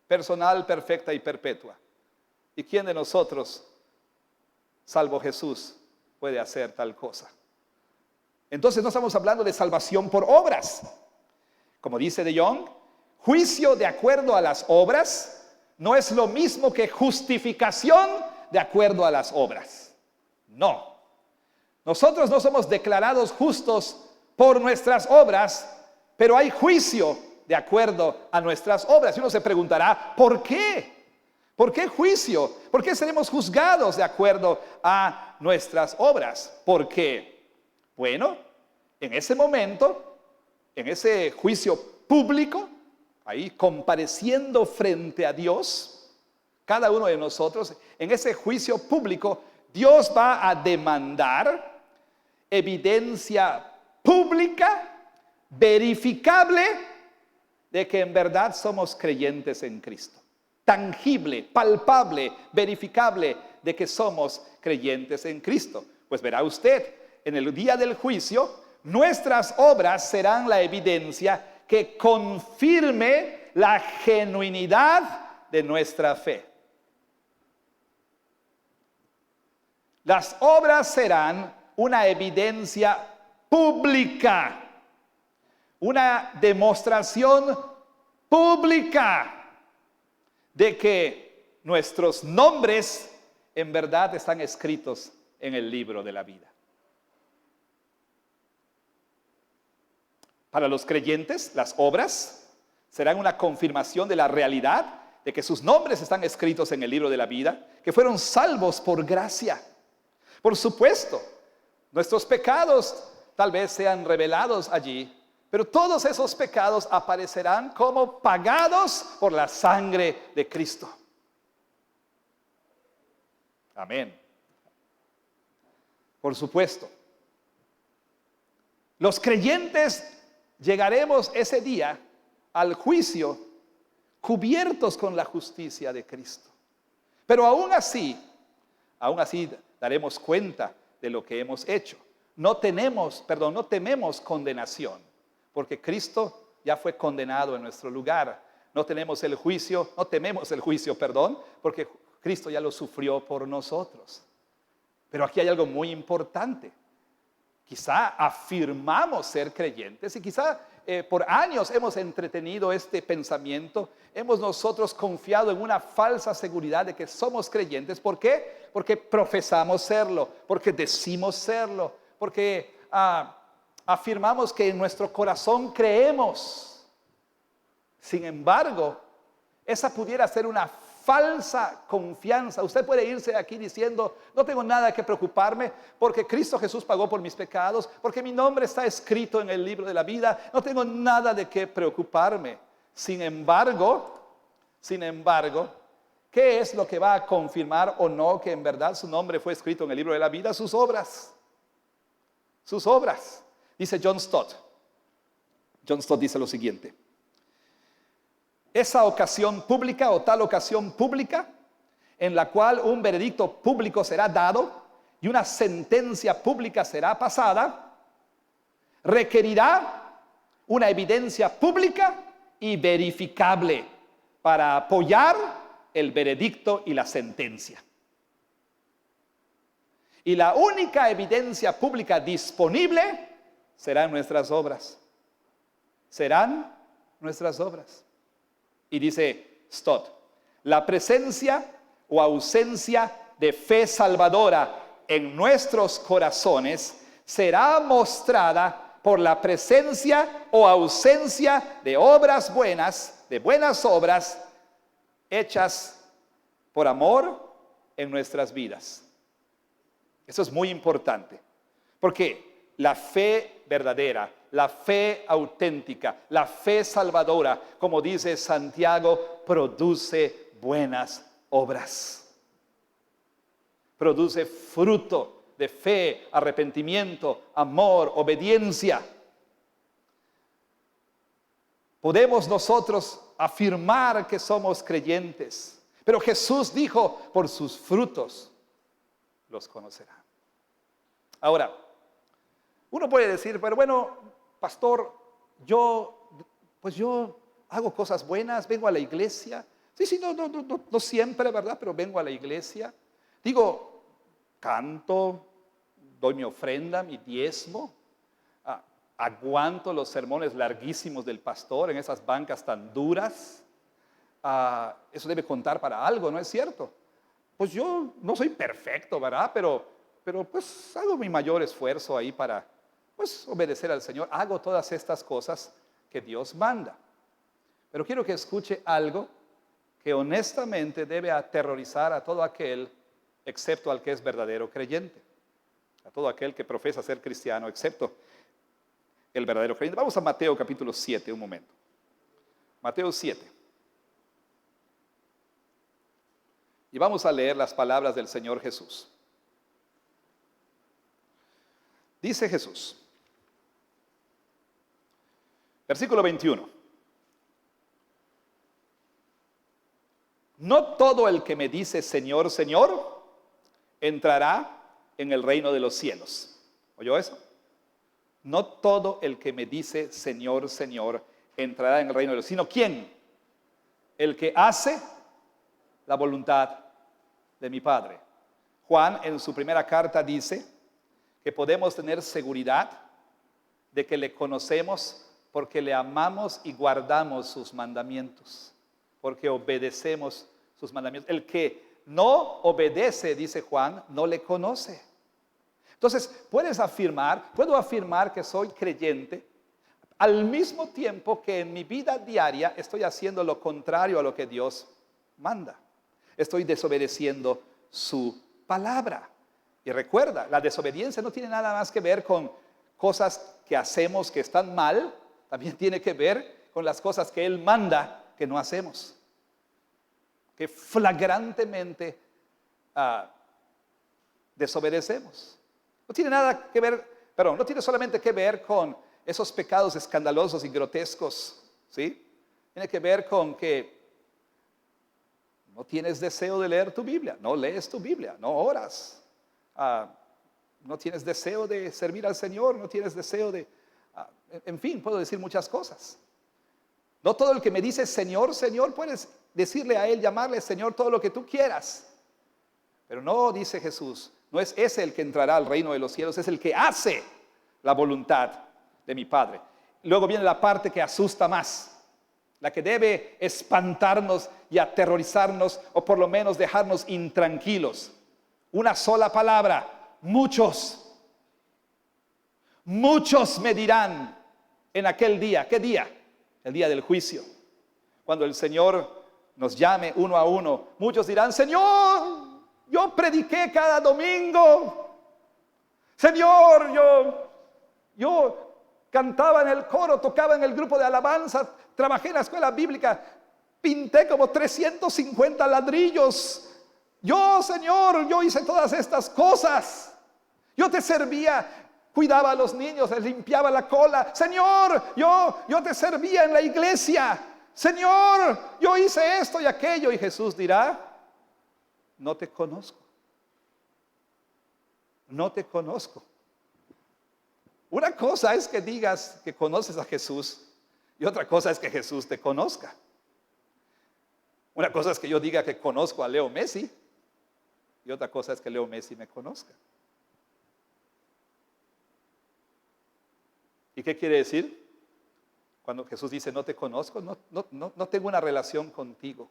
Personal, perfecta y perpetua. ¿Y quién de nosotros, salvo Jesús, puede hacer tal cosa? Entonces no estamos hablando de salvación por obras. Como dice De Jong, juicio de acuerdo a las obras no es lo mismo que justificación de acuerdo a las obras. No. Nosotros no somos declarados justos por nuestras obras, pero hay juicio de acuerdo a nuestras obras. Y uno se preguntará, ¿por qué? ¿Por qué juicio? ¿Por qué seremos juzgados de acuerdo a nuestras obras? ¿Por qué? Bueno, en ese momento, en ese juicio público, ahí compareciendo frente a Dios, cada uno de nosotros, en ese juicio público, Dios va a demandar evidencia pública, verificable, de que en verdad somos creyentes en Cristo. Tangible, palpable, verificable, de que somos creyentes en Cristo. Pues verá usted, en el día del juicio, nuestras obras serán la evidencia que confirme la genuinidad de nuestra fe. Las obras serán una evidencia pública, una demostración pública de que nuestros nombres en verdad están escritos en el libro de la vida. Para los creyentes, las obras serán una confirmación de la realidad de que sus nombres están escritos en el libro de la vida, que fueron salvos por gracia. Por supuesto, nuestros pecados tal vez sean revelados allí, pero todos esos pecados aparecerán como pagados por la sangre de Cristo. Amén. Por supuesto, los creyentes llegaremos ese día al juicio cubiertos con la justicia de Cristo. Pero aún así daremos cuenta de lo que hemos hecho. No tememos condenación, porque Cristo ya fue condenado en nuestro lugar. No tememos el juicio, porque Cristo ya lo sufrió por nosotros. Pero aquí hay algo muy importante. Quizá afirmamos ser creyentes y quizá por años hemos entretenido este pensamiento. Hemos nosotros confiado en una falsa seguridad de que somos creyentes. ¿Por qué? Porque profesamos serlo, porque decimos serlo, porque afirmamos que en nuestro corazón creemos. Sin embargo, esa pudiera ser una falsa confianza. Usted puede irse de aquí diciendo, no tengo nada que preocuparme porque Cristo Jesús pagó por mis pecados, porque mi nombre está escrito en el libro de la vida, no tengo nada de qué preocuparme. Sin embargo, ¿qué es lo que va a confirmar o no que en verdad su nombre fue escrito en el libro de la vida? Sus obras. Sus obras. Dice John Stott. John Stott dice lo siguiente: esa ocasión pública o tal ocasión pública en la cual un veredicto público será dado y una sentencia pública será pasada, requerirá una evidencia pública y verificable para apoyar el veredicto y la sentencia. Y la única evidencia pública disponible serán nuestras obras. Serán nuestras obras. Y dice Stott, la presencia o ausencia de fe salvadora en nuestros corazones será mostrada por la presencia o ausencia de obras buenas, de buenas obras, hechas por amor en nuestras vidas. Eso es muy importante, porque la fe verdadera, la fe auténtica, la fe salvadora, como dice Santiago, produce buenas obras. Produce fruto de fe, arrepentimiento, amor, obediencia. Podemos nosotros afirmar que somos creyentes, pero Jesús dijo, por sus frutos los conocerán. Ahora, uno puede decir, pero bueno, pastor, yo hago cosas buenas, vengo a la iglesia. Sí, no siempre, ¿verdad? Pero vengo a la iglesia. Digo, canto, doy mi ofrenda, mi diezmo. Aguanto los sermones larguísimos del pastor en esas bancas tan duras. Eso debe contar para algo, ¿no es cierto? Pues yo no soy perfecto, ¿verdad? Pero pues hago mi mayor esfuerzo ahí para pues obedecer al Señor. Hago todas estas cosas que Dios manda. Pero quiero que escuche algo que honestamente debe aterrorizar a todo aquel, excepto al que es verdadero creyente. A todo aquel que profesa ser cristiano, excepto el verdadero creyente. Vamos a Mateo capítulo 7, un momento. Mateo 7. Y vamos a leer las palabras del Señor Jesús. Dice Jesús, versículo 21. No todo el que me dice Señor, Señor, entrará en el reino de los cielos. ¿Oyó eso? No todo el que me dice Señor, Señor, entrará en el reino de los cielos, sino ¿quién? El que hace la voluntad de mi Padre. Juan en su primera carta dice que podemos tener seguridad de que le conocemos porque le amamos y guardamos sus mandamientos, porque obedecemos sus mandamientos. El que no obedece, dice Juan, no le conoce. Entonces, puedo afirmar que soy creyente al mismo tiempo que en mi vida diaria estoy haciendo lo contrario a lo que Dios manda. Estoy desobedeciendo su palabra. Y recuerda, la desobediencia no tiene nada más que ver con cosas que hacemos que están mal, también tiene que ver con las cosas que Él manda que no hacemos. Que flagrantemente desobedecemos. No tiene nada que ver, no tiene solamente que ver con esos pecados escandalosos y grotescos, ¿sí? Tiene que ver con que no tienes deseo de leer tu Biblia, no lees tu Biblia, no oras, no tienes deseo de servir al Señor, no tienes deseo de, en fin, puedo decir muchas cosas. No todo el que me dice Señor, Señor, puedes decirle a Él, llamarle Señor todo lo que tú quieras. Pero no, dice Jesús, no es ese el que entrará al reino de los cielos, es el que hace la voluntad de mi Padre. Luego viene la parte que asusta más, la que debe espantarnos y aterrorizarnos, o por lo menos dejarnos intranquilos. Una sola palabra, muchos me dirán en aquel día. ¿Qué día? El día del juicio. Cuando el Señor nos llame uno a uno, muchos dirán, Señor, yo prediqué cada domingo. Señor, yo cantaba en el coro, tocaba en el grupo de alabanza, trabajé en la escuela bíblica, pinté como 350 ladrillos. Señor, yo hice todas estas cosas. Yo te servía, cuidaba a los niños, les limpiaba la cola. Señor, yo te servía en la iglesia. Señor, yo hice esto y aquello. Y Jesús dirá, no te conozco. No te conozco. Una cosa es que digas que conoces a Jesús y otra cosa es que Jesús te conozca. Una cosa es que yo diga que conozco a Leo Messi y otra cosa es que Leo Messi me conozca. ¿Y qué quiere decir? Cuando Jesús dice no te conozco, no tengo una relación contigo,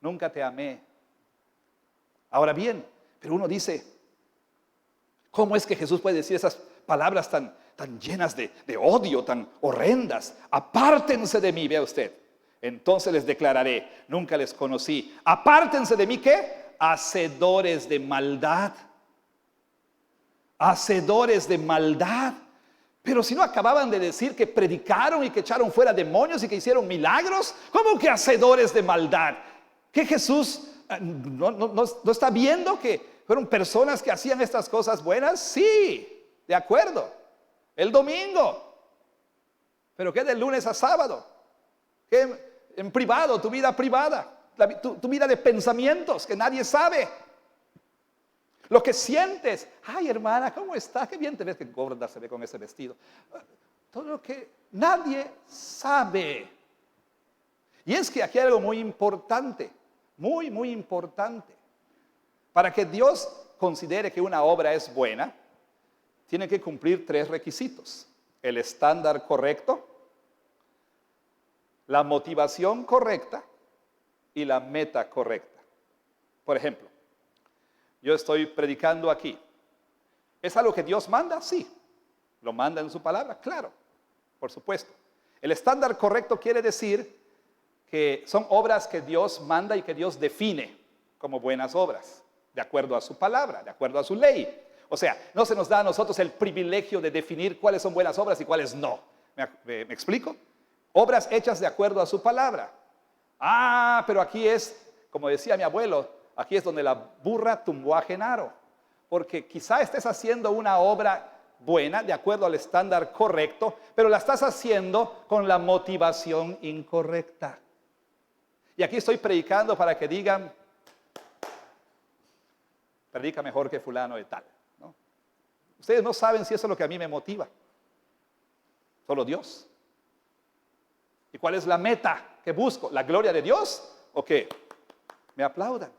nunca te amé. Ahora bien, pero uno dice, ¿cómo es que Jesús puede decir esas palabras tan llenas de odio, tan horrendas? Apártense de mí, vea usted. Entonces les declararé, nunca les conocí. Apártense de mí, ¿qué? Hacedores de maldad. Hacedores de maldad. Pero si no acababan de decir que predicaron y que echaron fuera demonios y que hicieron milagros, ¿cómo que hacedores de maldad? ¿Que Jesús no está viendo que fueron personas que hacían estas cosas buenas? Sí, de acuerdo. El domingo. Pero ¿qué del lunes a sábado? ¿Qué en privado, tu vida privada? Tu vida de pensamientos que nadie sabe. Lo que sientes. Ay, hermana, ¿cómo está? Qué bien te ves, que gorda se ve con ese vestido. Todo lo que nadie sabe. Y es que aquí hay algo muy importante. Muy, muy importante. Para que Dios considere que una obra es buena, tiene que cumplir 3 requisitos: el estándar correcto, la motivación correcta y la meta correcta. Por ejemplo, yo estoy predicando aquí. ¿Es algo que Dios manda? Sí. ¿Lo manda en su palabra? Claro, por supuesto. El estándar correcto quiere decir que son obras que Dios manda y que Dios define como buenas obras, de acuerdo a su palabra, de acuerdo a su ley. O sea, no se nos da a nosotros el privilegio de definir cuáles son buenas obras y cuáles no. ¿Me explico? Obras hechas de acuerdo a su palabra. Ah, pero aquí es, como decía mi abuelo, aquí es donde la burra tumbó a Genaro. Porque quizá estés haciendo una obra buena, de acuerdo al estándar correcto, pero la estás haciendo con la motivación incorrecta. Y aquí estoy predicando para que digan, predica mejor que fulano de tal, ¿no? Ustedes no saben si eso es lo que a mí me motiva. Solo Dios. ¿Y cuál es la meta que busco? ¿La gloria de Dios o que me aplaudan?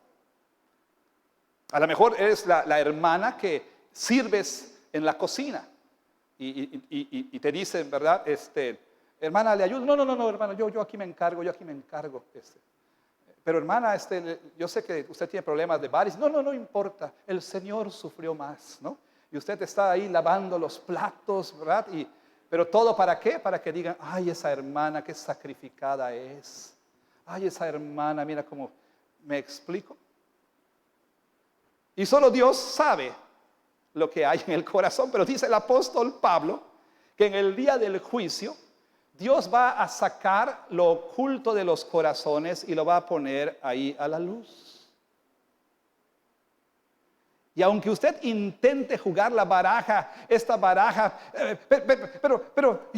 A lo mejor eres la hermana que sirves en la cocina y te dicen, ¿verdad? Hermana, ¿le ayudo? No, hermano, yo aquí me encargo, Pero hermana, yo sé que usted tiene problemas de varices. No importa, el Señor sufrió más, ¿no? Y usted está ahí lavando los platos, ¿verdad? Pero todo ¿para qué? Para que digan, ay, esa hermana qué sacrificada es. Ay, esa hermana, mira cómo, ¿me explico? Y solo Dios sabe lo que hay en el corazón. Pero dice el apóstol Pablo que en el día del juicio Dios va a sacar lo oculto de los corazones y lo va a poner ahí a la luz. Y aunque usted intente jugar la baraja, esta baraja, pero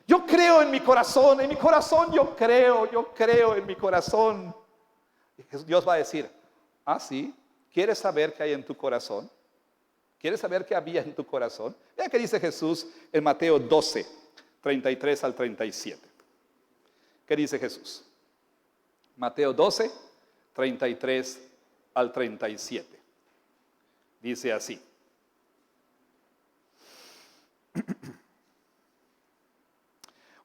yo creo en mi corazón yo creo en mi corazón. Dios va a decir, ah, sí, ¿quieres saber qué hay en tu corazón? ¿Quieres saber qué había en tu corazón? Vea que dice Jesús en Mateo 12, 33 al 37. ¿Qué dice Jesús? Mateo 12, 33 al 37. Dice así.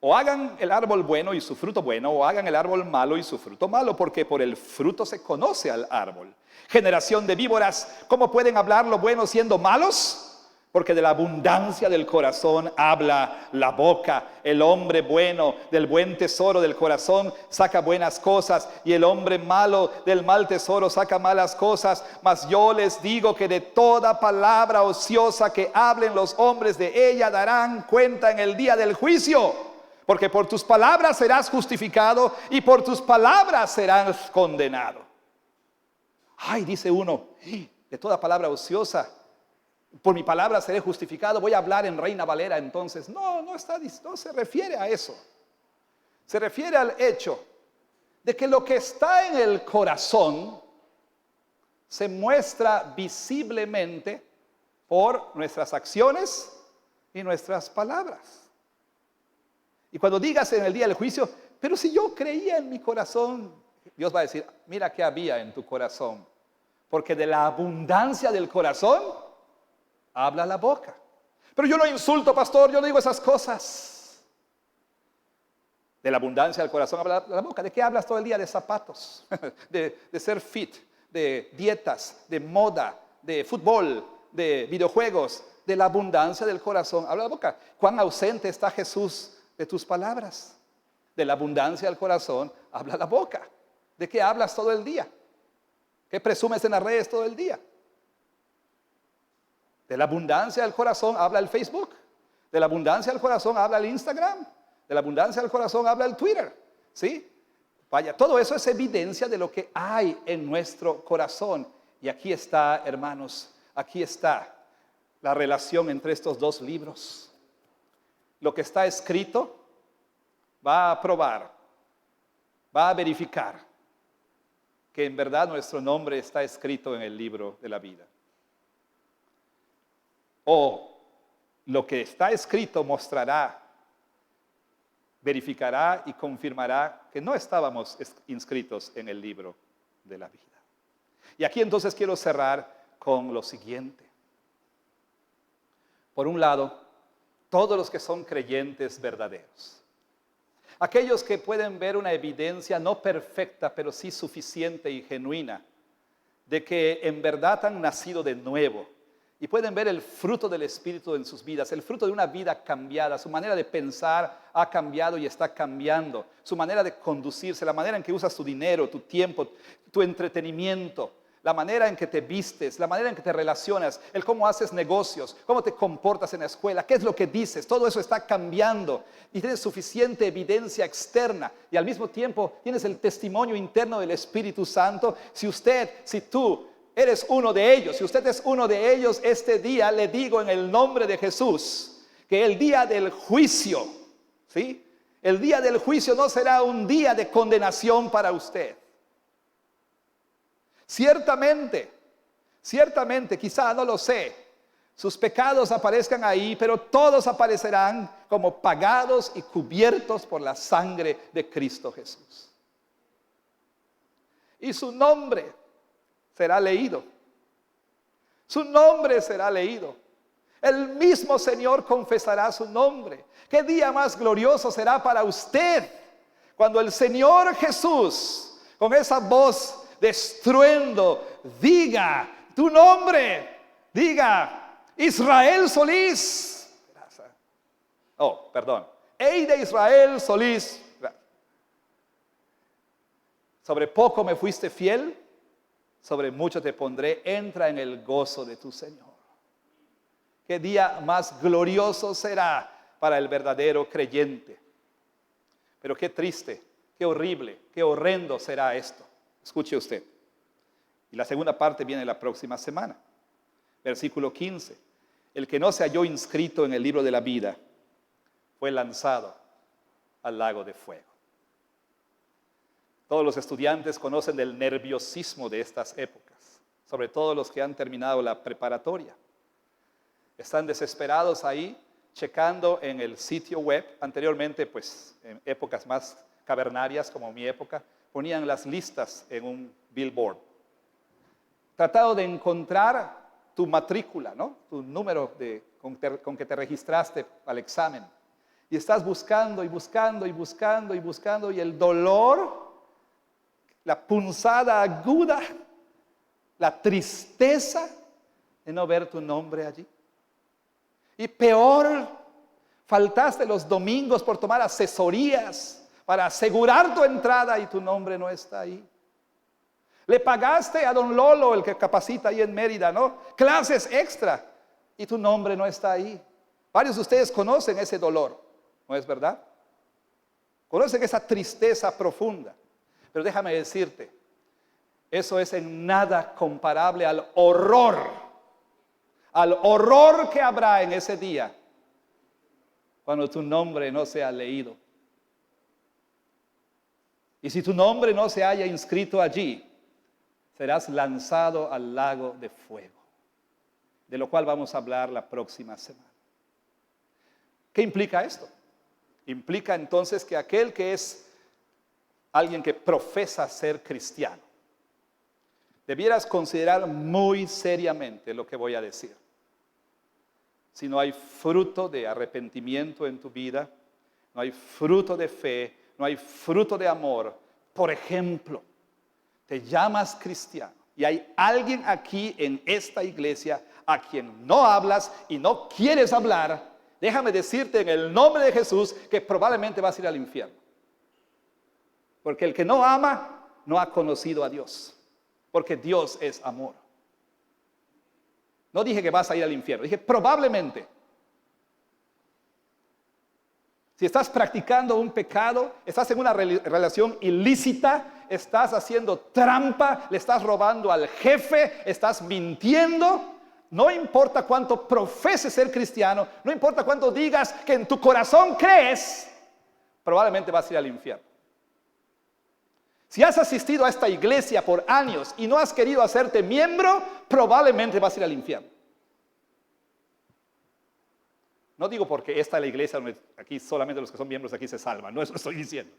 O hagan el árbol bueno y su fruto bueno, o hagan el árbol malo y su fruto malo, porque por el fruto se conoce al árbol. Generación de víboras, ¿cómo pueden hablar lo bueno siendo malos? Porque de la abundancia del corazón habla la boca. El hombre bueno del buen tesoro del corazón saca buenas cosas, y el hombre malo del mal tesoro saca malas cosas. Mas yo les digo que de toda palabra ociosa que hablen los hombres, de ella darán cuenta en el día del juicio. Porque por tus palabras serás justificado y por tus palabras serás condenado. Ay, dice uno, de toda palabra ociosa, por mi palabra seré justificado. Voy a hablar en Reina Valera entonces. No se refiere a eso. Se refiere al hecho de que lo que está en el corazón se muestra visiblemente por nuestras acciones y nuestras palabras. Y cuando digas en el día del juicio, pero si yo creía en mi corazón, Dios va a decir, mira qué había en tu corazón. Porque de la abundancia del corazón habla la boca. Pero yo no insulto, pastor, yo no digo esas cosas. De la abundancia del corazón habla la boca. ¿De qué hablas todo el día? De zapatos, de ser fit, de dietas, de moda, de fútbol, de videojuegos. De la abundancia del corazón habla la boca. ¿Cuán ausente está Jesús de tus palabras? De la abundancia del corazón habla la boca. ¿De qué hablas todo el día? ¿Qué presumes en las redes todo el día? De la abundancia del corazón habla el Facebook. De la abundancia del corazón habla el Instagram. De la abundancia del corazón habla el Twitter. ¿Sí? Vaya, todo eso es evidencia de lo que hay en nuestro corazón. Y aquí está, hermanos, aquí está la relación entre estos dos libros. Lo que está escrito va a probar, va a verificar que en verdad nuestro nombre está escrito en el libro de la vida. O lo que está escrito mostrará, verificará y confirmará que no estábamos inscritos en el libro de la vida. Y aquí entonces quiero cerrar con lo siguiente. Por un lado, todos los que son creyentes verdaderos. Aquellos que pueden ver una evidencia no perfecta, pero sí suficiente y genuina, de que en verdad han nacido de nuevo. Y pueden ver el fruto del Espíritu en sus vidas, el fruto de una vida cambiada. Su manera de pensar ha cambiado y está cambiando. Su manera de conducirse, la manera en que usas tu dinero, tu tiempo, tu entretenimiento, la manera en que te vistes, la manera en que te relacionas, el cómo haces negocios, cómo te comportas en la escuela, qué es lo que dices. Todo eso está cambiando y tienes suficiente evidencia externa y al mismo tiempo tienes el testimonio interno del Espíritu Santo. Si tú eres uno de ellos, si usted es uno de ellos, este día le digo en el nombre de Jesús que el día del juicio, ¿sí? El día del juicio no será un día de condenación para usted. Ciertamente, quizá no lo sé, sus pecados aparezcan ahí, pero todos aparecerán como pagados y cubiertos por la sangre de Cristo Jesús. Y su nombre será leído. Su nombre será leído. El mismo Señor confesará su nombre. ¿Qué día más glorioso será para usted cuando el Señor Jesús, con esa voz de estruendo, diga tu nombre, diga Israel Solís? Ey de Israel Solís, sobre poco me fuiste fiel, sobre mucho te pondré, entra en el gozo de tu Señor. Qué día más glorioso será para el verdadero creyente. Pero qué triste, qué horrible, qué horrendo será esto. Escuche usted. Y la segunda parte viene la próxima semana. Versículo 15. El que no se halló inscrito en el libro de la vida fue lanzado al lago de fuego. Todos los estudiantes conocen del nerviosismo de estas épocas, sobre todo los que han terminado la preparatoria. Están desesperados ahí, checando en el sitio web. Anteriormente, pues, en épocas más cavernarias como mi época, ponían las listas en un billboard. Tratado de encontrar tu matrícula, ¿no? Tu número con que te registraste al examen. Y estás buscando y buscando y buscando y buscando, y el dolor, la punzada aguda, la tristeza de no ver tu nombre allí. Y peor, faltaste los domingos por tomar asesorías para asegurar tu entrada y tu nombre no está ahí. Le pagaste a don Lolo, el que capacita ahí en Mérida, ¿no? Clases extra y tu nombre no está ahí. Varios de ustedes conocen ese dolor, ¿no es verdad? Conocen esa tristeza profunda. Pero déjame decirte, eso es en nada comparable al horror que habrá en ese día cuando tu nombre no sea leído. Y si tu nombre no se haya inscrito allí, serás lanzado al lago de fuego, de lo cual vamos a hablar la próxima semana. ¿Qué implica esto? Implica entonces que aquel que es alguien que profesa ser cristiano, debieras considerar muy seriamente lo que voy a decir. Si no hay fruto de arrepentimiento en tu vida, no hay fruto de fe, no hay fruto de amor. Por ejemplo, te llamas cristiano y hay alguien aquí en esta iglesia a quien no hablas y no quieres hablar, déjame decirte en el nombre de Jesús que probablemente vas a ir al infierno. Porque el que no ama no ha conocido a Dios. Porque Dios es amor. No dije que vas a ir al infierno, dije probablemente. Si estás practicando un pecado, estás en una relación ilícita, estás haciendo trampa, le estás robando al jefe, estás mintiendo, no importa cuánto profeses ser cristiano, no importa cuánto digas que en tu corazón crees, probablemente vas a ir al infierno. Si has asistido a esta iglesia por años y no has querido hacerte miembro, probablemente vas a ir al infierno. No digo porque esta es la iglesia donde aquí solamente los que son miembros aquí se salvan, no eso estoy diciendo.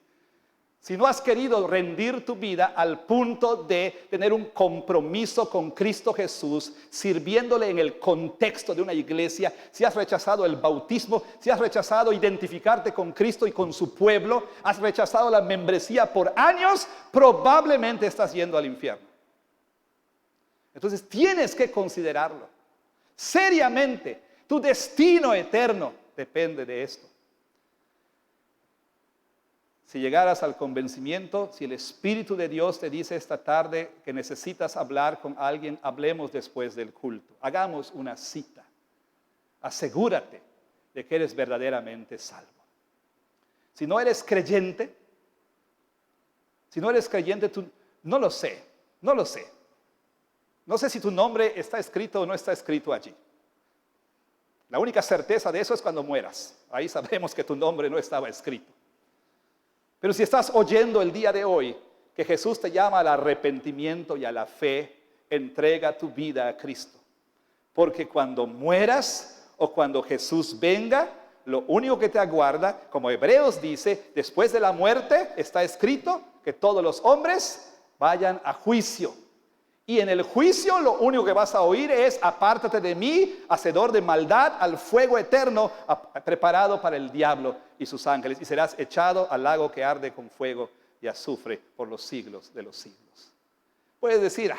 Si no has querido rendir tu vida al punto de tener un compromiso con Cristo Jesús, sirviéndole en el contexto de una iglesia, si has rechazado el bautismo, si has rechazado identificarte con Cristo y con su pueblo, has rechazado la membresía por años, probablemente estás yendo al infierno. Entonces tienes que considerarlo seriamente. Tu destino eterno depende de esto. Si llegaras al convencimiento, si el Espíritu de Dios te dice esta tarde que necesitas hablar con alguien, hablemos después del culto. Hagamos una cita. Asegúrate de que eres verdaderamente salvo. Si no eres creyente, tú, no lo sé. No sé si tu nombre está escrito o no está escrito allí. La única certeza de eso es cuando mueras. Ahí sabremos que tu nombre no estaba escrito. Pero si estás oyendo el día de hoy que Jesús te llama al arrepentimiento y a la fe, entrega tu vida a Cristo. Porque cuando mueras o cuando Jesús venga, lo único que te aguarda, como Hebreos dice, después de la muerte está escrito que todos los hombres vayan a juicio. Y en el juicio lo único que vas a oír es: apártate de mí, hacedor de maldad, al fuego eterno preparado para el diablo y sus ángeles, y serás echado al lago que arde con fuego y azufre por los siglos de los siglos. Puedes decir: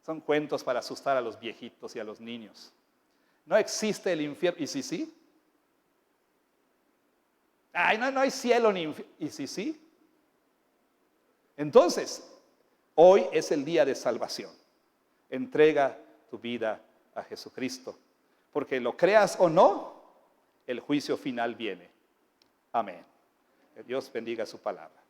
son cuentos para asustar a los viejitos y a los niños. No existe el infierno. ¿Y si sí? No hay cielo ni infierno. ¿Y si sí? Entonces, hoy es el día de salvación. Entrega tu vida a Jesucristo. Porque lo creas o no, el juicio final viene. Amén. Que Dios bendiga su palabra.